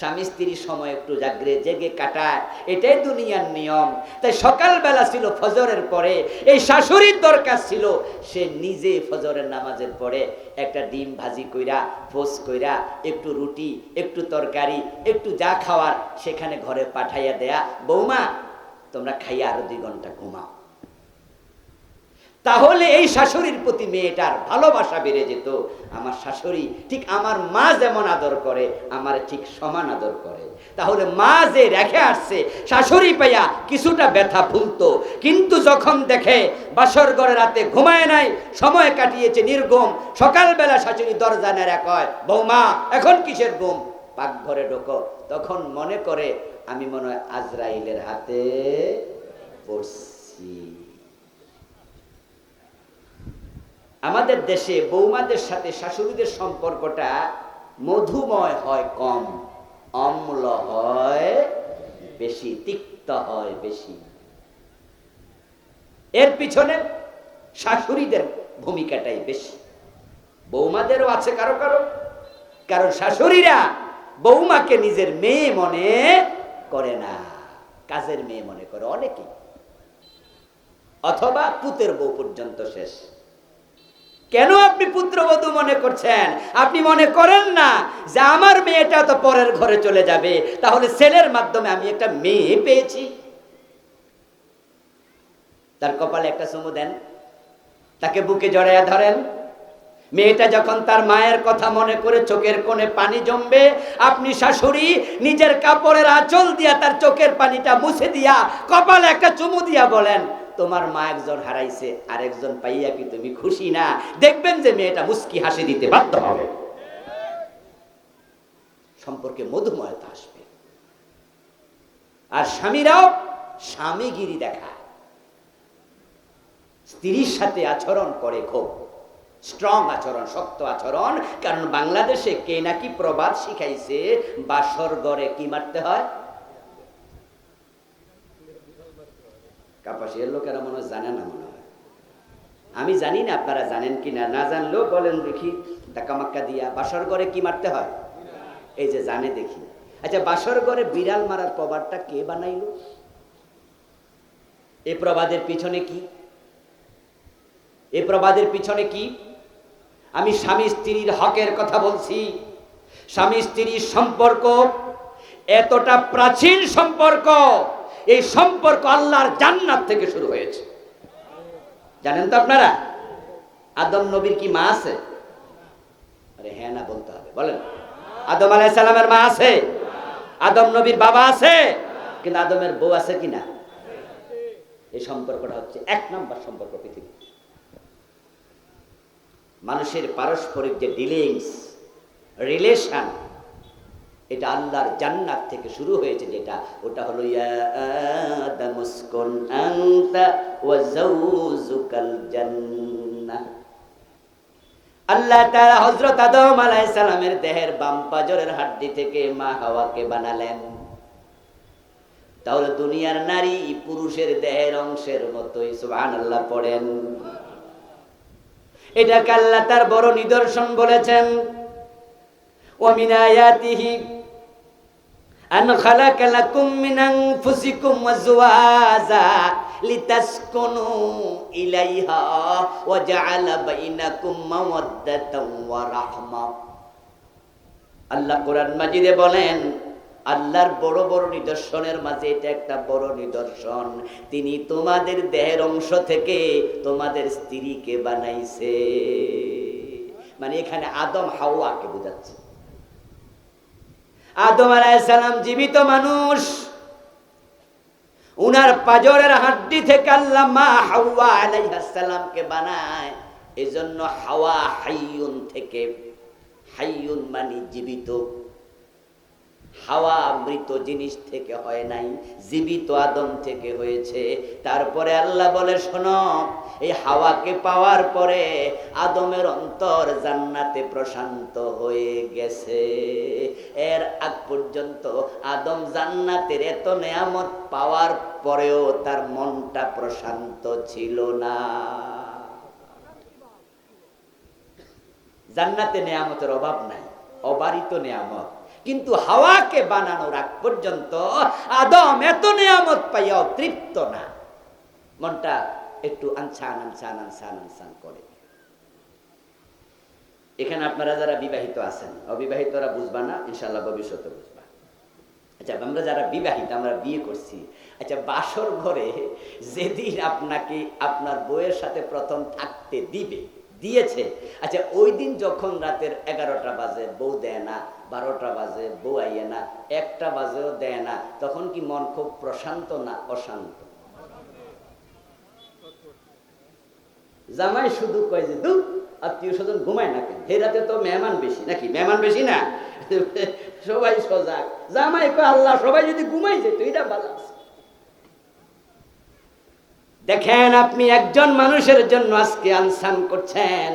স্বামী স্ত্রীর সময় একটু জাগরে জেগে কাটায়, এটাই দুনিয়ার নিয়ম। তাই সকালবেলা ছিল ফজরের পরে, এই শাশুড়ির দরকার ছিল সে নিজে ফজরের নামাজের পরে একটা ডিম ভাজি কইরা, পোস কইরা, একটু রুটি, একটু তরকারি, একটু যা খাওয়ার সেখানে ঘরে পাঠাইয়া দেয়া, বৌমা তোমরা খাইয়া আরো 2 ঘন্টা ঘুমাও। তাহলে এই শাশুড়ির প্রতি মেয়েটার ভালোবাসা বেড়ে যেত। আমার শাশুড়ি ঠিক আমার মা যেমন আদর করে, আমার ঠিক সমান আদর করে। তাহলে মা যে রেখে আসছে, শাশুড়ি পাইয়া কিছুটা ব্যথা ভুলতো, কিন্তু যখন দেখে বাসর ঘরে রাতে ঘুমায় নাই, সময় কাটিয়েছে নির্ঘুম, সকালবেলা শাশুড়ি দরজা নেড়ে কয়, বৌমা এখন কিসের ঘুম? পাকঘরে ঢোকো, তখন মনে করে আমি মনে হয় আজরাইলের হাতে পড়ছি। আমাদের দেশে বৌমাদের সাথে শাশুড়িদের সম্পর্কটা মধুময় হয় কম, অম্ল হয় বেশি, তিক্ত হয় বেশি। এর পিছনে শাশুড়িদের ভূমিকাটাই বেশি, বৌমাদেরও আছে কারো কারো। কারণ শাশুড়িরা বৌমাকে নিজের মেয়ে মনে করে না, কাজের মেয়ে মনে করে অনেকে, অথবা পুতের বউ পর্যন্ত শেষ। কেন আপনি পুত্রবধূ মনে করছেন? আপনি মনে করেন না যে আমার মেয়েটা তো পরের ঘরে চলে যাবে, তাহলে ছেলের মাধ্যমে আমি একটা মেয়ে পেয়েছি। তার কপালে একটা চুমু দেন, তাকে বুকে জড়াইয়া ধরেন। মেয়েটা যখন তার মায়ের কথা মনে করে চোখের কোণে পানি জমবে, আপনি শাশুড়ি নিজের কাপড়ের আঁচল দিয়া তার চোখের পানিটা মুছে দিয়া কপালে একটা চুমু দিয়া বলেন, তোমার মা একজন হারাইছে, আর একজন পাইয়া কি তুমি খুশি না? দেখবেন যে মেয়েটা মুস্কি হাসি দিতে বাধ্য হবে, সম্পর্কে মধুময়তা আসবে। আর স্বামীরাও স্বামীগিরি দেখায়, স্ত্রীর সাথে আচরণ করে খুব স্ট্রং আচরণ, শক্ত আচরণ। কারণ বাংলাদেশে কে নাকি প্রবাদ শিখাইছে, বাসর ঘরে কি মারতে হয়? কাপাসিয়ার লোকেরা মনে হয় জানে না, মনে হয়। আমি জানি না আপনারা জানেন কিনা, না জানলেও বলেন দেখি ধাক্কামাক্কা দিয়া। বাসর ঘরে কি মারতে হয়? এই যে জানে দেখি। আচ্ছা, বাসর ঘরে বিড়াল মারার প্রবাদটা কে বানাইল? এই প্রবাদের পিছনে কি? এই প্রবাদের পিছনে কি? আমি স্বামী স্ত্রীর হকের কথা বলছি। স্বামী স্ত্রীর সম্পর্ক এতটা প্রাচীন সম্পর্ক, এই সম্পর্ক আল্লাহর জান্নাত থেকে শুরু হয়েছে। জানেন তো আপনারা? আদম নবীর কি মা আছে? আরে হ্যাঁ না বলতে হবে, বলেন। আদম আলাইহিস সালামের মা আছে? আদম নবীর বাবা আছে? কিন্তু আদমের বউ আছে কিনা? এই সম্পর্কটা হচ্ছে এক নম্বর সম্পর্ক পৃথিবী। মানুষের পারস্পরিক যে ডিলিংস, রিলেশন, এটা আল্লাহর জান্নাত থেকে শুরু হয়েছে। যেটা ওটা হলো ইয়া আদামুসকুন আনতা ওয়া যাওজুকাল জান্নাহ। আল্লাহ তাআলা হযরত আদম আলাইহিস সালামের দেহের বাম পাজরের হাড্ডি থেকে মা হাওয়াকে বানালেন। তাহলে দুনিয়ার নারী পুরুষের দেহের অংশের মতোই, সুবহানাল্লাহ পড়েন। এটাকে আল্লাহ তার বড় নিদর্শন বলেছেন, ওয়া মিন আয়াতিহি আন খালাকা লাকুম মিন আনফুসিকুম আজওয়াজা লিতাসকুনু ইলাইহা ওয়া জাআলা বাইনাকুম মাওয়াদ্দাতান ওয়া রাহমা। আল্লাহ কোরআন মাজিদে বলেন, আল্লাহর বড় বড় নিদর্শনের মাঝে এটা একটা বড় নিদর্শন, তিনি তোমাদের দেহের অংশ থেকে তোমাদের স্ত্রীকে বানাইছে। মানে এখানে আদম হাওয়াকে বোঝাচ্ছে। আদম আলাইহিস সালাম জীবিত মানুষ, উনার পাজরের হাড্ডি থেকে আল্লাহ মা হাওয়া আলাইহিস সালামকে বানায়। এজন্য হাওয়া হাইয়ুন থেকে, হাইয়ুন মানে জীবিত, হাওয়া মৃত জিনিস থেকে হয় নাই, জীবিত আদম থেকে হয়েছে। তারপরে আল্লাহ বলে, শোনো, এই হাওয়াকে পাওয়ার পরে আদমের অন্তর জান্নাতে প্রশান্ত হয়ে গেছে। এর আগ পর্যন্ত আদম জান্নাতের এত নেয়ামত পাওয়ার পরেও তার মনটা প্রশান্ত ছিল না। জান্নাতে নেয়ামতের অভাব নাই, অবারিত নেয়ামত। কিন্তু হাওয়াকে বানানোর আগ পর্যন্ত আদম এত নেয়ামত পাইয়াও তৃপ্ত না, মনটা একটু আনছান আনছান আনছান আনছান করে। এখানে আপনারা যারা বিবাহিত আছেন, অবিবাহিতরা বুঝবা না, ইনশাআল্লাহ ভবিষ্যতে বুঝবা। আচ্ছা, আমরা যারা বিবাহিত, আমরা বিয়ে করছি, আচ্ছা, বাসর ঘরে যেদিন আপনাকে আপনার বউয়ের সাথে প্রথম থাকতে দিয়েছে, আচ্ছা, ওই দিন যখন রাতের 11টা বাজে বউ দেয় না, 12টা বাজে বউ আইয়ে না, 1টা বাজেও দেয় না, তখন কি মন খুব প্রশান্ত না অশান্ত? জামাই শুধু কয় যে দূর, আত্মীয় স্বজন ঘুমায় না কেন, হে রাতে তো মেহমান বেশি, নাকি মেহমান বেশি না? সবাই সজাগ। জামাই কয় আল্লাহ সবাই যদি ঘুমাই যেত এটা ভালো আছে। দেখেন আপনি একজন মানুষের জন্য আজকে আনসান করছেন,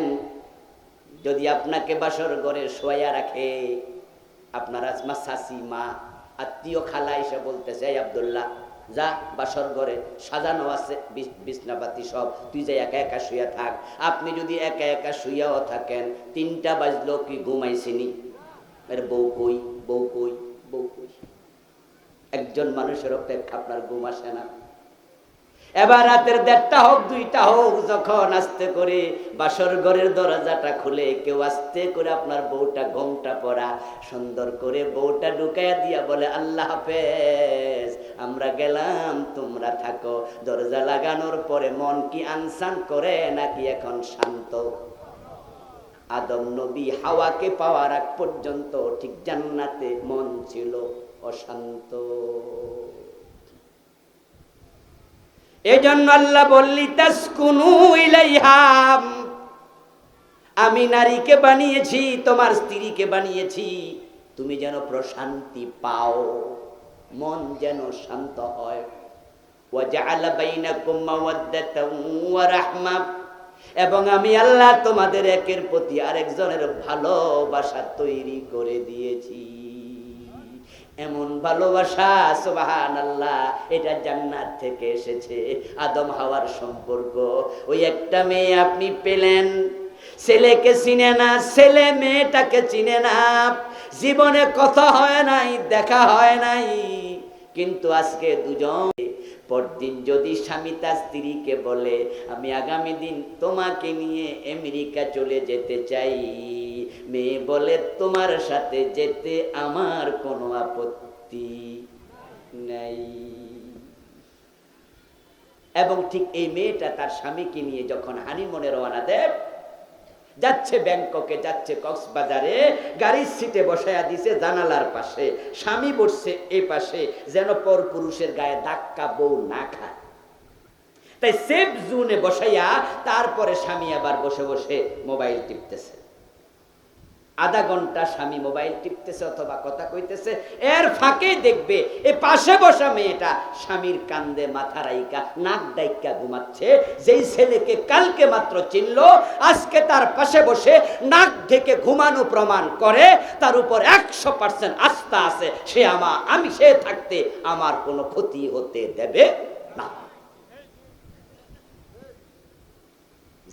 যদি আপনাকে বাসর ঘরে শোয়া রাখে, আপনার আসমা শাশি মা আত্মীয় খালা এসে বলতেছে এই আব্দুল্লাহ যা বাসর ঘরে সাজানো আছে বিছনাপাতি সব, তুই যে একা একা শুয়ে থাক। আপনি যদি একা একা শুয়াও থাকেন, 3টা বাজলো কি ঘুমাইছিনি? বউ কই, বউ কই, বউ কই? একজন মানুষের অপেক্ষা আপনার ঘুম আসে না? এবার রাতের 1:30 হোক 2টা হোক, যখন আস্তে করে বাসর ঘরের দরজাটা খুলে কেউ আস্তে করে আপনার বউটা ঘোমটা পরা সুন্দর করে বউটা ঢুকাইয়া দিয়া বলে আল্লাহ হাফেজ, আমরা গেলাম, তোমরা থাকো। দরজা লাগানোর পরে মন কি আনসান করে নাকি এখন শান্ত? আদম নবী হাওয়াকে পাওয়ার আগ পর্যন্ত ঠিক জান্নাতে মন ছিল অশান্ত। এজন্য আল্লাহ বললি তাসকুনু ইলাইহা, আমি নারীকে বানিয়েছি, তোমার স্ত্রীকে বানিয়েছি, তুমি যেন প্রশান্তি পাও, মন যেন শান্ত হয়। ওয়া জাআলা বাইনাকুম মাওয়াদ্দাতান ওয়া রাহমা, এবং আমি আল্লাহ তোমাদের একের প্রতি আরেকজনের ভালোবাসা তৈরি করে দিয়েছি। এমন ভালোবাসা সুবহানাল্লাহ, এটা জান্নাত থেকে এসেছে। আদম হাওয়ার সম্পর্ক, ওই একটা মেয়ে আপনি পেলেন, ছেলেকে চিনে না, ছেলে মেয়েটাকে চিনে না, জীবনে কথা হয় নাই, দেখা হয় নাই, কিন্তু আজকে দুজন। পরদিন যদি স্বামী তার স্ত্রীকে বলে আমি আগামী দিন তোমাকে নিয়ে আমেরিকা চলে যেতে চাই, মেয়ে বলে তোমার সাথে যেতে আমার কোনো আপত্তি নাই। এবং ঠিক এই মেয়েটা তার স্বামীকে নিয়ে যখন হানিমুনে রওনা দেয়, যাচ্ছে ব্যাংককে, যাচ্ছে কক্সবাজারে, গাড়ির সিটে বসায়া দিছে জানালার পাশে, স্বামী বসছে এই পাশে, যেন পর পুরুষের গায়ে ধাক্কা বউ না খায়। তাই সেফ জোনে বসাইয়া তারপরে স্বামী আবার বসে বসে মোবাইল টিপতেছে। আধা ঘন্টা স্বামী মোবাইল টিপতেছে অথবা কথা কইতেছে, এর ফাঁকে দেখবে এই পাশে বসা মেয়েটা স্বামীর কান্দে মাথা রাইকা নাক ডাইকা ঘুমাচ্ছে। যেই ছেলেকে কালকে মাত্র চিনল, আজকে তার পাশে বসে নাক ঢেকে ঘুমানো প্রমাণ করে তার উপর 100% আস্থা আছে, আমি সে থাকতে আমার কোনো ক্ষতি হতে দেবে না।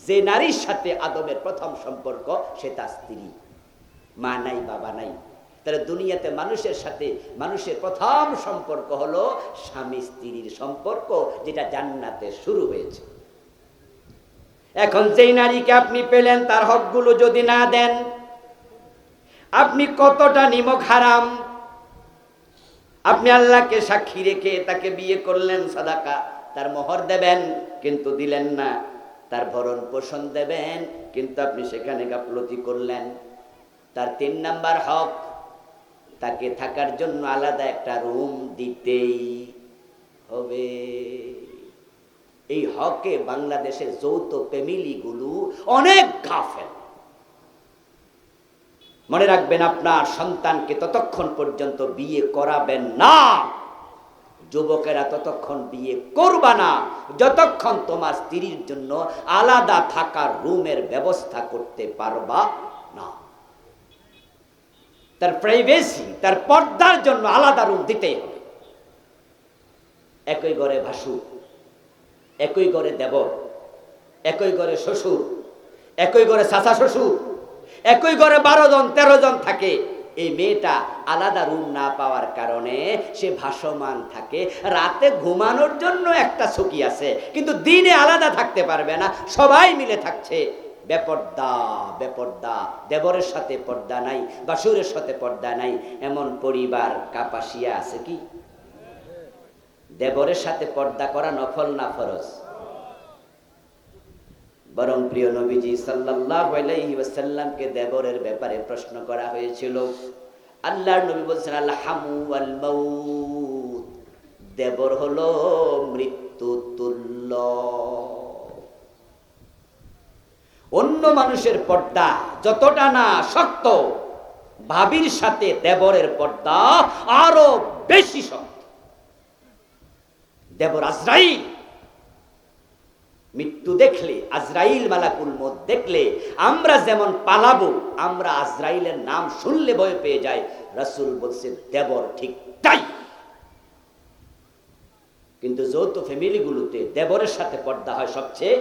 যে নারীর সাথে আদমের প্রথম সম্পর্ক সে তার স্ত্রী, মা নাই বাবা নাই। তাহলে দুনিয়াতে মানুষের সাথে মানুষের প্রথম সম্পর্ক হলো স্বামী স্ত্রীর সম্পর্ক, যেটা জান্নাতে শুরু হয়েছে। এখন যেই নারীকে আপনি পেলেন, তার হকগুলো যদি না দেন, আপনি কতটা নিমক হারাম। আপনি আল্লাহকে সাক্ষী রেখে তাকে বিয়ে করলেন, সাদাকা তার মোহর দেবেন কিন্তু দিলেন না, তার ভরণ পোষণ দেবেন কিন্তু আপনি সেখানে গাফলতি করলেন। তার 3 নাম্বার হক, তাকে থাকার জন্য আলাদা একটা রুম দিতেই হবে। এই হকে বাংলাদেশের যৌথ ফ্যামিলিগুলো অনেক গাফেল। মনে রাখবেন, আপনার সন্তানকে ততক্ষণ পর্যন্ত বিয়ে করাবেন না, যুবকেরা ততক্ষণ বিয়ে করবা না যতক্ষণ তোমার স্ত্রীর জন্য আলাদা থাকার রুমের ব্যবস্থা করতে পারবা না। তার প্রাইভেসি, তার পর্দার জন্য আলাদা রুম দিতেই হবে। একই ঘরে ভাসুর, একই ঘরে দেবর, একই ঘরে শ্বশুর, একই ঘরে চাচা শ্বশুর, একই ঘরে 12 জন 13 জন থাকে। এই মেয়েটা আলাদা রুম না পাওয়ার কারণে সে ভাসমান থাকে। রাতে ঘুমানোর জন্য একটা চকি আছে, কিন্তু দিনে আলাদা থাকতে পারবে না, সবাই মিলে থাকছে। বেপর্দা, বেপর্দা, দেবরের সাথে পর্দা নাই, বাসুরের সাথে পর্দা নাই, এমন পরিবার কাপাসিয়া আছে কি? দেবরের সাথে পর্দা করা নফল না ফরজ? বরং প্রিয় নবীজি সাল্লাল্লাহু আলাইহি ওয়াসাল্লামকে দেবরের ব্যাপারে প্রশ্ন করা হয়েছিল। আল্লাহর নবী বলছেন আল হামু ওয়াল মাউত, দেবর হলো মৃত্যু তুল্য। অন্য মানুষের পর্দা যতটা না শক্ত, ভাবির সাথে দেবরের পর্দা আরো বেশি শক্ত। দেবর আজরাইল মৃত্যু দেখলে, আজরাইল মালাকুল মউত দেখলে আমরা যেমন পালাবো, আমরা আজরাইলের নাম শুনলে ভয় পেয়ে যাই, রাসূল বলছে দেবর ঠিক তাই। কিন্তু যৌথ ফ্যামিলিগুলোতে দেবরের সাথে পর্দা হয় সবচেয়ে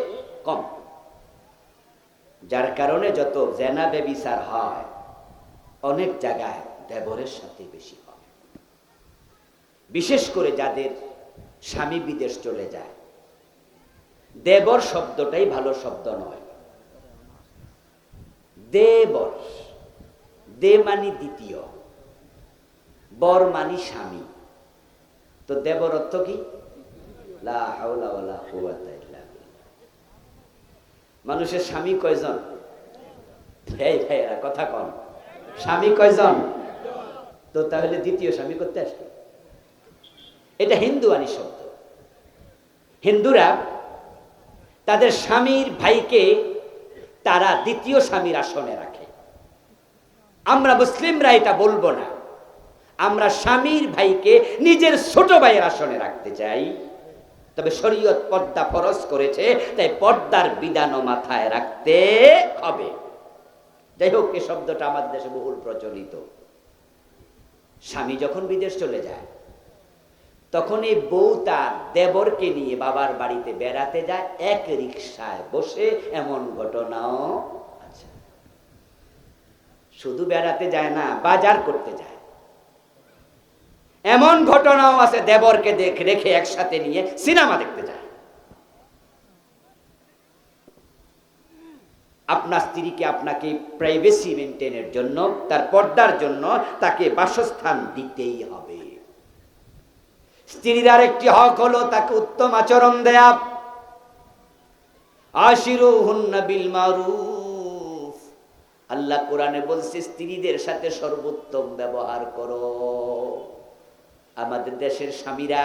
কম, যার কারণে যত জেনা ব্যভিচার হয় অনেক জায়গায় দেবরের সাথে বেশি হয়। বিশেষ করে যাদের স্বামী বিদেশ চলে যায়, দেবর শব্দটাই ভালো শব্দ নয়। দেবর, দে মানি দ্বিতীয়, বর মানি স্বামী, তো দেবর অর্থ কি? লা হাওলা ওয়ালা কুওয়াতা ইল্লা বিল্লাহ। মানুষের স্বামী কয়জন? এই ভাইয়েরা কথা কন, স্বামী কয়জন? তো তাহলে দ্বিতীয় স্বামী করতে আসবে? এটা হিন্দুয়ানি শব্দ। হিন্দুরা তাদের স্বামীর ভাইকে তারা দ্বিতীয় স্বামীর আসনে রাখে। আমরা মুসলিমরা এটা বলবো না, আমরা স্বামীর ভাইকে নিজের ছোট ভাইয়ের আসনে রাখতে চাই। তবে শরীয়ত পর্দা ফরজ করেছে, তাই পর্দার বিধানও মাথায় রাখতে হবে। যাই হোক, এই শব্দটা আমাদের দেশে বহুল প্রচলিত। স্বামী যখন বিদেশ চলে যায়, তখন এই বউ তার দেবরকে নিয়ে বাবার বাড়িতে বেড়াতে যায়, এক রিকশায় বসে। এমন ঘটনাও আছে। শুধু বেড়াতে যায় না, বাজার করতে যায়। এমন ঘটনাও আছে, দেবরকে রেখে একসাথে নিয়ে সিনেমা দেখতে যায়। আপনার স্ত্রীকে আপনাকে প্রাইভেসি মেনটেনের জন্য, তার পর্দার জন্য তাকে বাসস্থান দিতেই হবে। স্ত্রীর আরেকটি হক হলো তাকে উত্তম আচরণ দেয়া। আশিরুহুন্না বিল মারুফ। আল্লাহ কোরআনে বলছে স্ত্রীদের সাথে সর্বোত্তম ব্যবহার করো। আমাদের দেশের স্বামীরা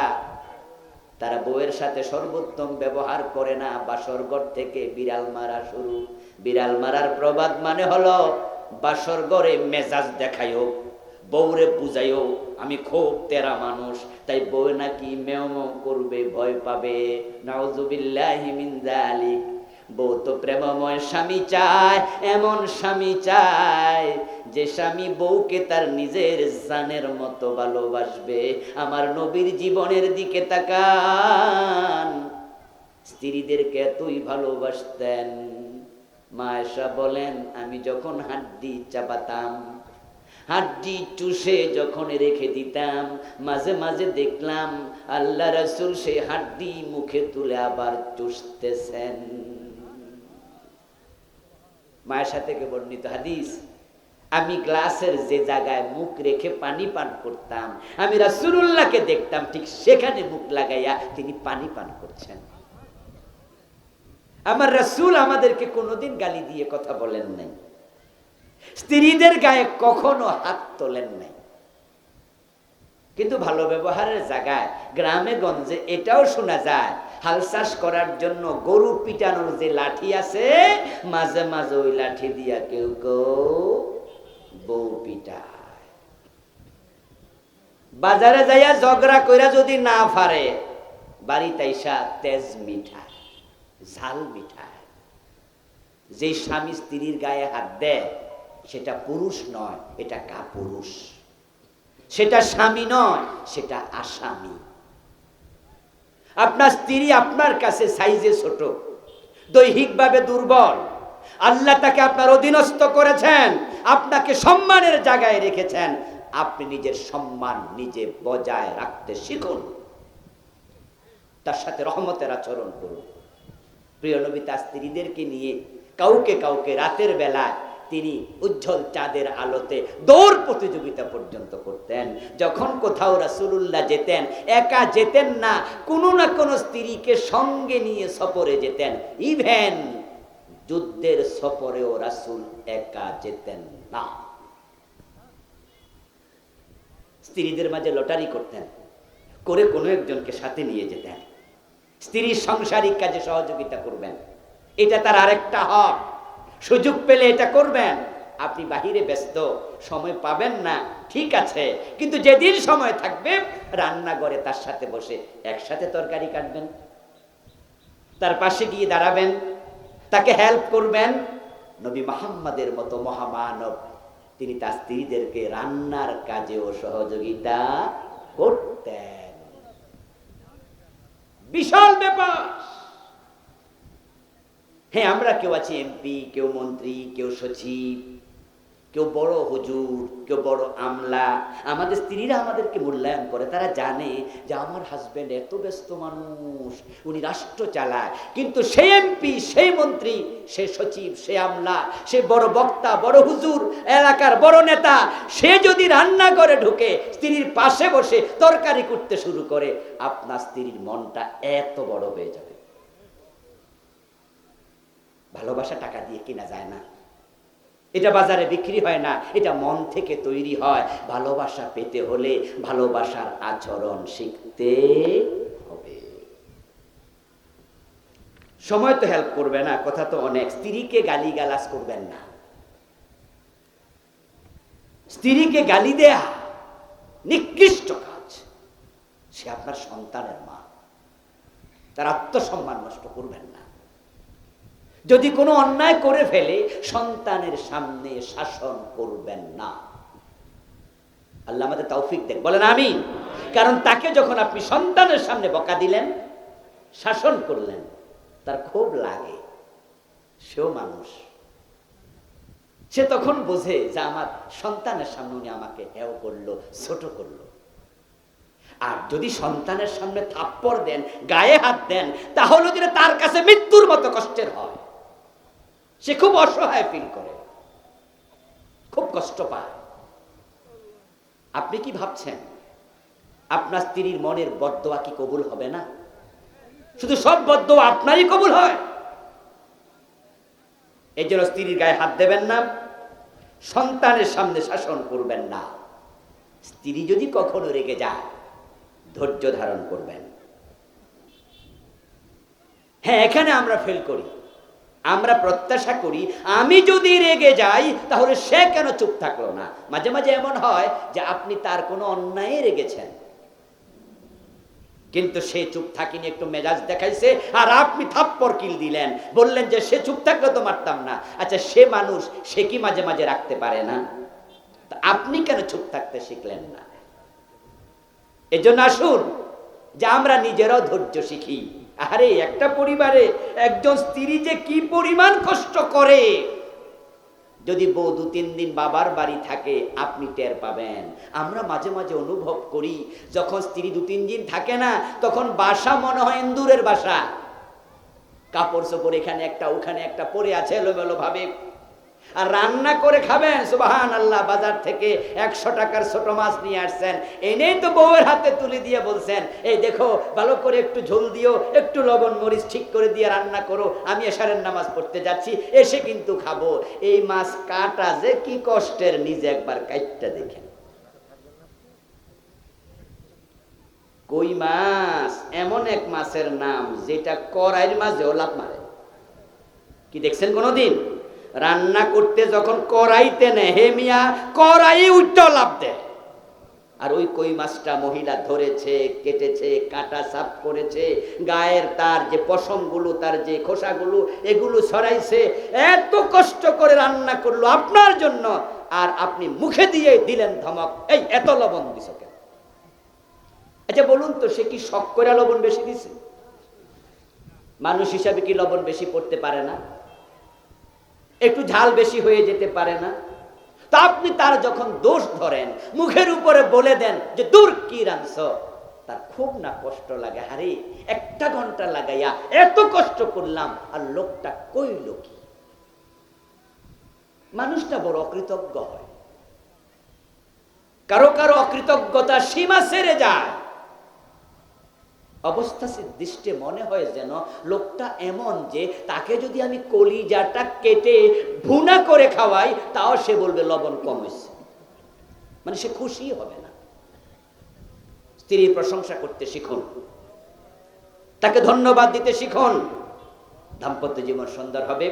তারা বউয়ের সাথে সর্বোত্তম ব্যবহার করে না। বাসর ঘর থেকে বিড়াল মারা শুরু। বিড়াল মারার প্রবাদ মানে হলো বাসর ঘরে মেজাজ দেখাইও, বউরে বুঝাইও আমি খুব তেরা মানুষ, তাই বউ নাকি মেও মেও করবে, ভয় পাবে। নাউজুবিল্লাহি মিন যালিক। বউ তো প্রেমময় স্বামী চায়, এমন স্বামী চায় যে স্বামী বউকে তার নিজের জানের মতো ভালোবাসবে। আমার নবীর জীবনের দিকে তাকান, স্ত্রীদেরকে এতই ভালোবাসতেন। মা আয়েশা বলেন, আমি যখন হাড্ডি চাবাতাম, হাড্ডি চুষে যখন রেখে দিতাম, মাঝে মাঝে দেখলাম আল্লাহ রাসূল সেই হাড্ডি মুখে তুলে আবার চুষতেছেন। মায়ের সাথে বর্ণিত হাদিস, আমি গ্লাসের যে জায়গায় মুখ রেখে পানি পান করতাম, আমি রাসূলুল্লাহকে দেখতাম ঠিক সেখানে মুখ লাগাইয়া তিনি পানি পান করছেন। আমার রাসূল আমাদেরকে কোনোদিন গালি দিয়ে কথা বলেন নাই, স্ত্রীদের গায়ে কখনো হাত তোলেন নাই। কিন্তু ভালো ব্যবহারের জায়গায় গ্রামে গঞ্জে এটাও শোনা যায়, হাল চাষ করার জন্য গরু পিটানোর যে লাঠি আছে, মাঝে মাঝে ওই লাঠি দিয়া কেউ কেউ বউ পিটায়। বাজারে যাইয়া ঝগড়া কইরা যদি না পারে, বাড়িতে আইসা তেজ মিঠায়, ঝাল মিঠায়। যে স্বামী স্ত্রীর গায়ে হাত দেয় সেটা পুরুষ নয়, এটা কাপুরুষ। সেটা স্বামী নয়, সেটা আসামি। আপনার স্ত্রী আপনার কাছে সাইজে ছোট, দৈহিকভাবে দুর্বল, আল্লাহ তাকে আপনার অধীনস্থ করেছেন, আপনাকে সম্মানের জায়গায় রেখেছেন। আপনি নিজের সম্মান নিজে বজায় রাখতে শিখুন, তার সাথে রহমতের আচরণ করুন। প্রিয় নবী তার স্ত্রীদেরকে নিয়ে কাউকে কাউকে রাতের বেলায় তিনি উজ্জ্বল চাঁদের আলোতে দৌড় প্রতিযোগিতা পর্যন্ত করতেন। যখন কোথাও রাসূলুল্লাহ যেতেন, একা যেতেন না, কোনো না কোনো স্ত্রীকে সঙ্গে নিয়ে সফরে যেতেন। ইভেন যুদ্ধের সফরেও রাসূল একা যেতেন না। স্ত্রীদের মাঝে লটারি করতেন, করে কোনো একজনকে সাথে নিয়ে যেতেন, স্ত্রীর সাংসারিক কাজে সহযোগিতা করবেন। এটা তার আরেকটা হক, সুযোগ পেলে এটা করবেন। আপনি বাহিরে ব্যস্ত, সময় পাবেন না, ঠিক আছে, কিন্তু যেদিন সময় থাকবে রান্নাঘরে তার সাথে বসে একসাথে তরকারি কাটবেন, তার পাশে গিয়ে দাঁড়াবেন, তাকে হেল্প করবেন। নবী মুহাম্মদের মতো মহামানব তিনি তার স্ত্রীদেরকে রান্নার কাজেও সহযোগিতা করতেন। বিশাল ব্যাপার। হ্যাঁ, আমরা কেউ আছি এমপি, কেউ মন্ত্রী, কেউ সচিব, কেউ বড় হুজুর, কেউ বড় আমলা। আমাদের স্ত্রীরা আমাদেরকে মূল্যায়ন করে, তারা জানে যে আমার হাজবেন্ড এত ব্যস্ত মানুষ, উনি রাষ্ট্র চালায়, কিন্তু সে এমপি, সেই মন্ত্রী, সে সচিব, সে আমলা, সে বড় বক্তা, বড় হুজুর, এলাকার বড় নেতা, সে যদি রান্না করে ঢুকে স্ত্রীর পাশে বসে তরকারি করতে শুরু করে, আপনার স্ত্রীর মনটা এত বড় হয়ে যাবে। ভালোবাসা টাকা দিয়ে কিনা যায় না, এটা বাজারে বিক্রি হয় না, এটা মন থেকে তৈরি হয়। ভালোবাসা পেতে হলে ভালোবাসার আচরণ শিখতে হবে। সময় তো হেল্প করবে না, কথা তো অনেক। স্ত্রীকে গালিগালাজ করবেন না। স্ত্রীকে গালি দেয়া নিকৃষ্ট কাজ। সে আপনার সন্তানের মা, তার আত্মসম্মান নষ্ট করবেন না। যদি কোনো অন্যায় করে ফেলে সন্তানের সামনে শাসন করবেন না। আল্লাহ আমাদের তৌফিক দেন, বলেন আমিন। কারণ তাকে যখন আপনি সন্তানের সামনে বকা দিলেন, শাসন করলেন, তার খুব লাগে, সেও মানুষ। সে তখন বোঝে যে আমার সন্তানের সামনে উনি আমাকে হেয় করলো, ছোট করলো। আর যদি সন্তানের সামনে থাপ্পড় দেন, গায়ে হাত দেন, তাহলে যেন তার কাছে মৃত্যুর মতো কষ্টের হয়। সে খুব অসহায় ফিল করে, খুব কষ্ট পায়। আপনি কি ভাবছেন আপনার স্ত্রীর মনের বদদোয়া কি কবুল হবে না? শুধু সব বদদোয়া আপনারই কবুল হয়? এই জন্য স্ত্রীর গায়ে হাত দেবেন না, সন্তানের সামনে শাসন করবেন না। স্ত্রী যদি কখনো রেগে যায়, ধৈর্য ধারণ করবেন। হ্যাঁ, এখানে আমরা ফেল করি। আমরা প্রত্যাশা করি আমি যদি রেগে যাই তাহলে সে কেন চুপ থাকলো না। মাঝে মাঝে এমন হয় যে আপনি তার কোনো অন্যায় রেগেছেন, কিন্তু সে চুপ থাকিনি, একটু মেজাজ দেখাইছে, আর আপনি থাপ্পড় কিল দিলেন, বললেন যে সে চুপ থাকলে তো মারতাম না। আচ্ছা, সে মানুষ, সে কি মাঝে মাঝে রাখতে পারে না? আপনি কেন চুপ থাকতে শিখলেন না? এজন্য আসুন যে আমরা নিজেরাও ধৈর্য শিখি। আরে একটা পরিবারে একজন স্ত্রী যে কি পরিমাণ কষ্ট করে, যদি বউ 2-3 দিন বাবার বাড়ি থাকে আপনি টের পাবেন। আমরা মাঝে মাঝে অনুভব করি যখন স্ত্রী 2-3 দিন থাকে না, তখন বাসা মনে হয় ইন্দুরের বাসা। কাপড় চোপড় এখানে একটা ওখানে একটা পরে আছে এলোমেলো ভাবে। আর রান্না করে খাবেন, সুবহানাল্লাহ, বাজার থেকে 100 টাকার ছোট মাছ নিয়ে আসছেন, এনেই তো বউয়ের হাতে তুলে দিয়ে বলছেন, এই দেখো ভালো করে একটু ঝোল দিও, একটু লবণ মরিচ ঠিক করে দিয়ে রান্না করো, আমি এশারের নামাজ পড়তে যাচ্ছি, এসে কিন্তু খাবো। এই মাছ কাটা যে কি কষ্টের, নিজে একবার কাটটা দেখেন। কই মাছ এমন এক মাছের নাম যেটা কড়াইয়ের মাঝেও লাফ মারে। কি দেখছেন কোনোদিন? রান্না করতে যখন কড়াইতে নেয়, হে মিয়া, কড়াই উল্টো লাভ দেয়। আর ওই কই মাছটা মহিলা ধরেছে, কেটেছে, কাটা সাফ করেছে, গায়ের তার যে পশমগুলো, তার যে খোসাগুলো, এগুলো ছড়াইছে, এত কষ্ট করে রান্না করলো আপনার জন্য, আর আপনি মুখে দিয়ে দিলেন ধমক, এই এত লবণ দিছ কেন? আচ্ছা বলুন তো, সে কি শখ করে লবণ বেশি দিছে? মানুষ হিসাবে কি লবণ বেশি পড়তে পারে না? একটু ঝাল বেশি হয়ে যেতে পারে না? তা আপনি তার যখন দোষ ধরেন, মুখের উপরে বলে দেন যে দূর কি রাঁধছ, তার খুব না কষ্ট লাগে। আরে 1 ঘন্টা লাগাইয়া এত কষ্ট করলাম, আর লোকটা কইল কি? মানুষটা বড় অকৃতজ্ঞ হয়। কারো কারো অকৃতজ্ঞতা সীমা ছেড়ে যায়। অবস্থা দৃষ্টে মনে হয় যেন লোকটা এমন যে তাকে যদি আমি কলিজাটা কেটে ভুনা করে খাওয়াই, তাও সে বলবে লবণ কম হয়েছে, মানে সে খুশি হবে না। স্ত্রীর প্রশংসা করতে শিখুন, তাকে ধন্যবাদ দিতে শিখুন, দাম্পত্য জীবন সুন্দর হবে।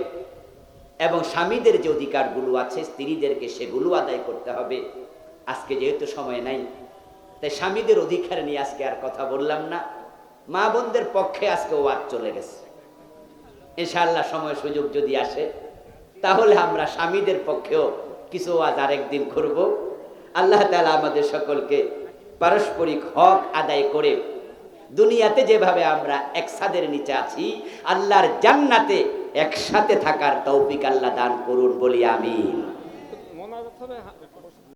এবং স্বামীদের যে অধিকারগুলো আছে স্ত্রীদেরকে সেগুলো আদায় করতে হবে। আজকে যেহেতু সময় নাই, তাই স্বামীদের অধিকার নিয়ে আজকে আর কথা বললাম না। মা বোনদের পক্ষে আজকে ওয়াজ চলে গেছে। ইনশাআল্লাহ সময় সুযোগ যদি আসে তাহলে আমরা স্বামীদের পক্ষেও কিছু ওয়াজ আরেকদিন করব। আল্লাহ তাআলা আমাদের সকলকে পারস্পরিক হক আদায় করে দুনিয়াতে যেভাবে আমরা এক ছাদের নিচে আছি, আল্লাহর জান্নাতে একসাথে থাকার তৌফিক আল্লাহ দান করুন বলি আমিন।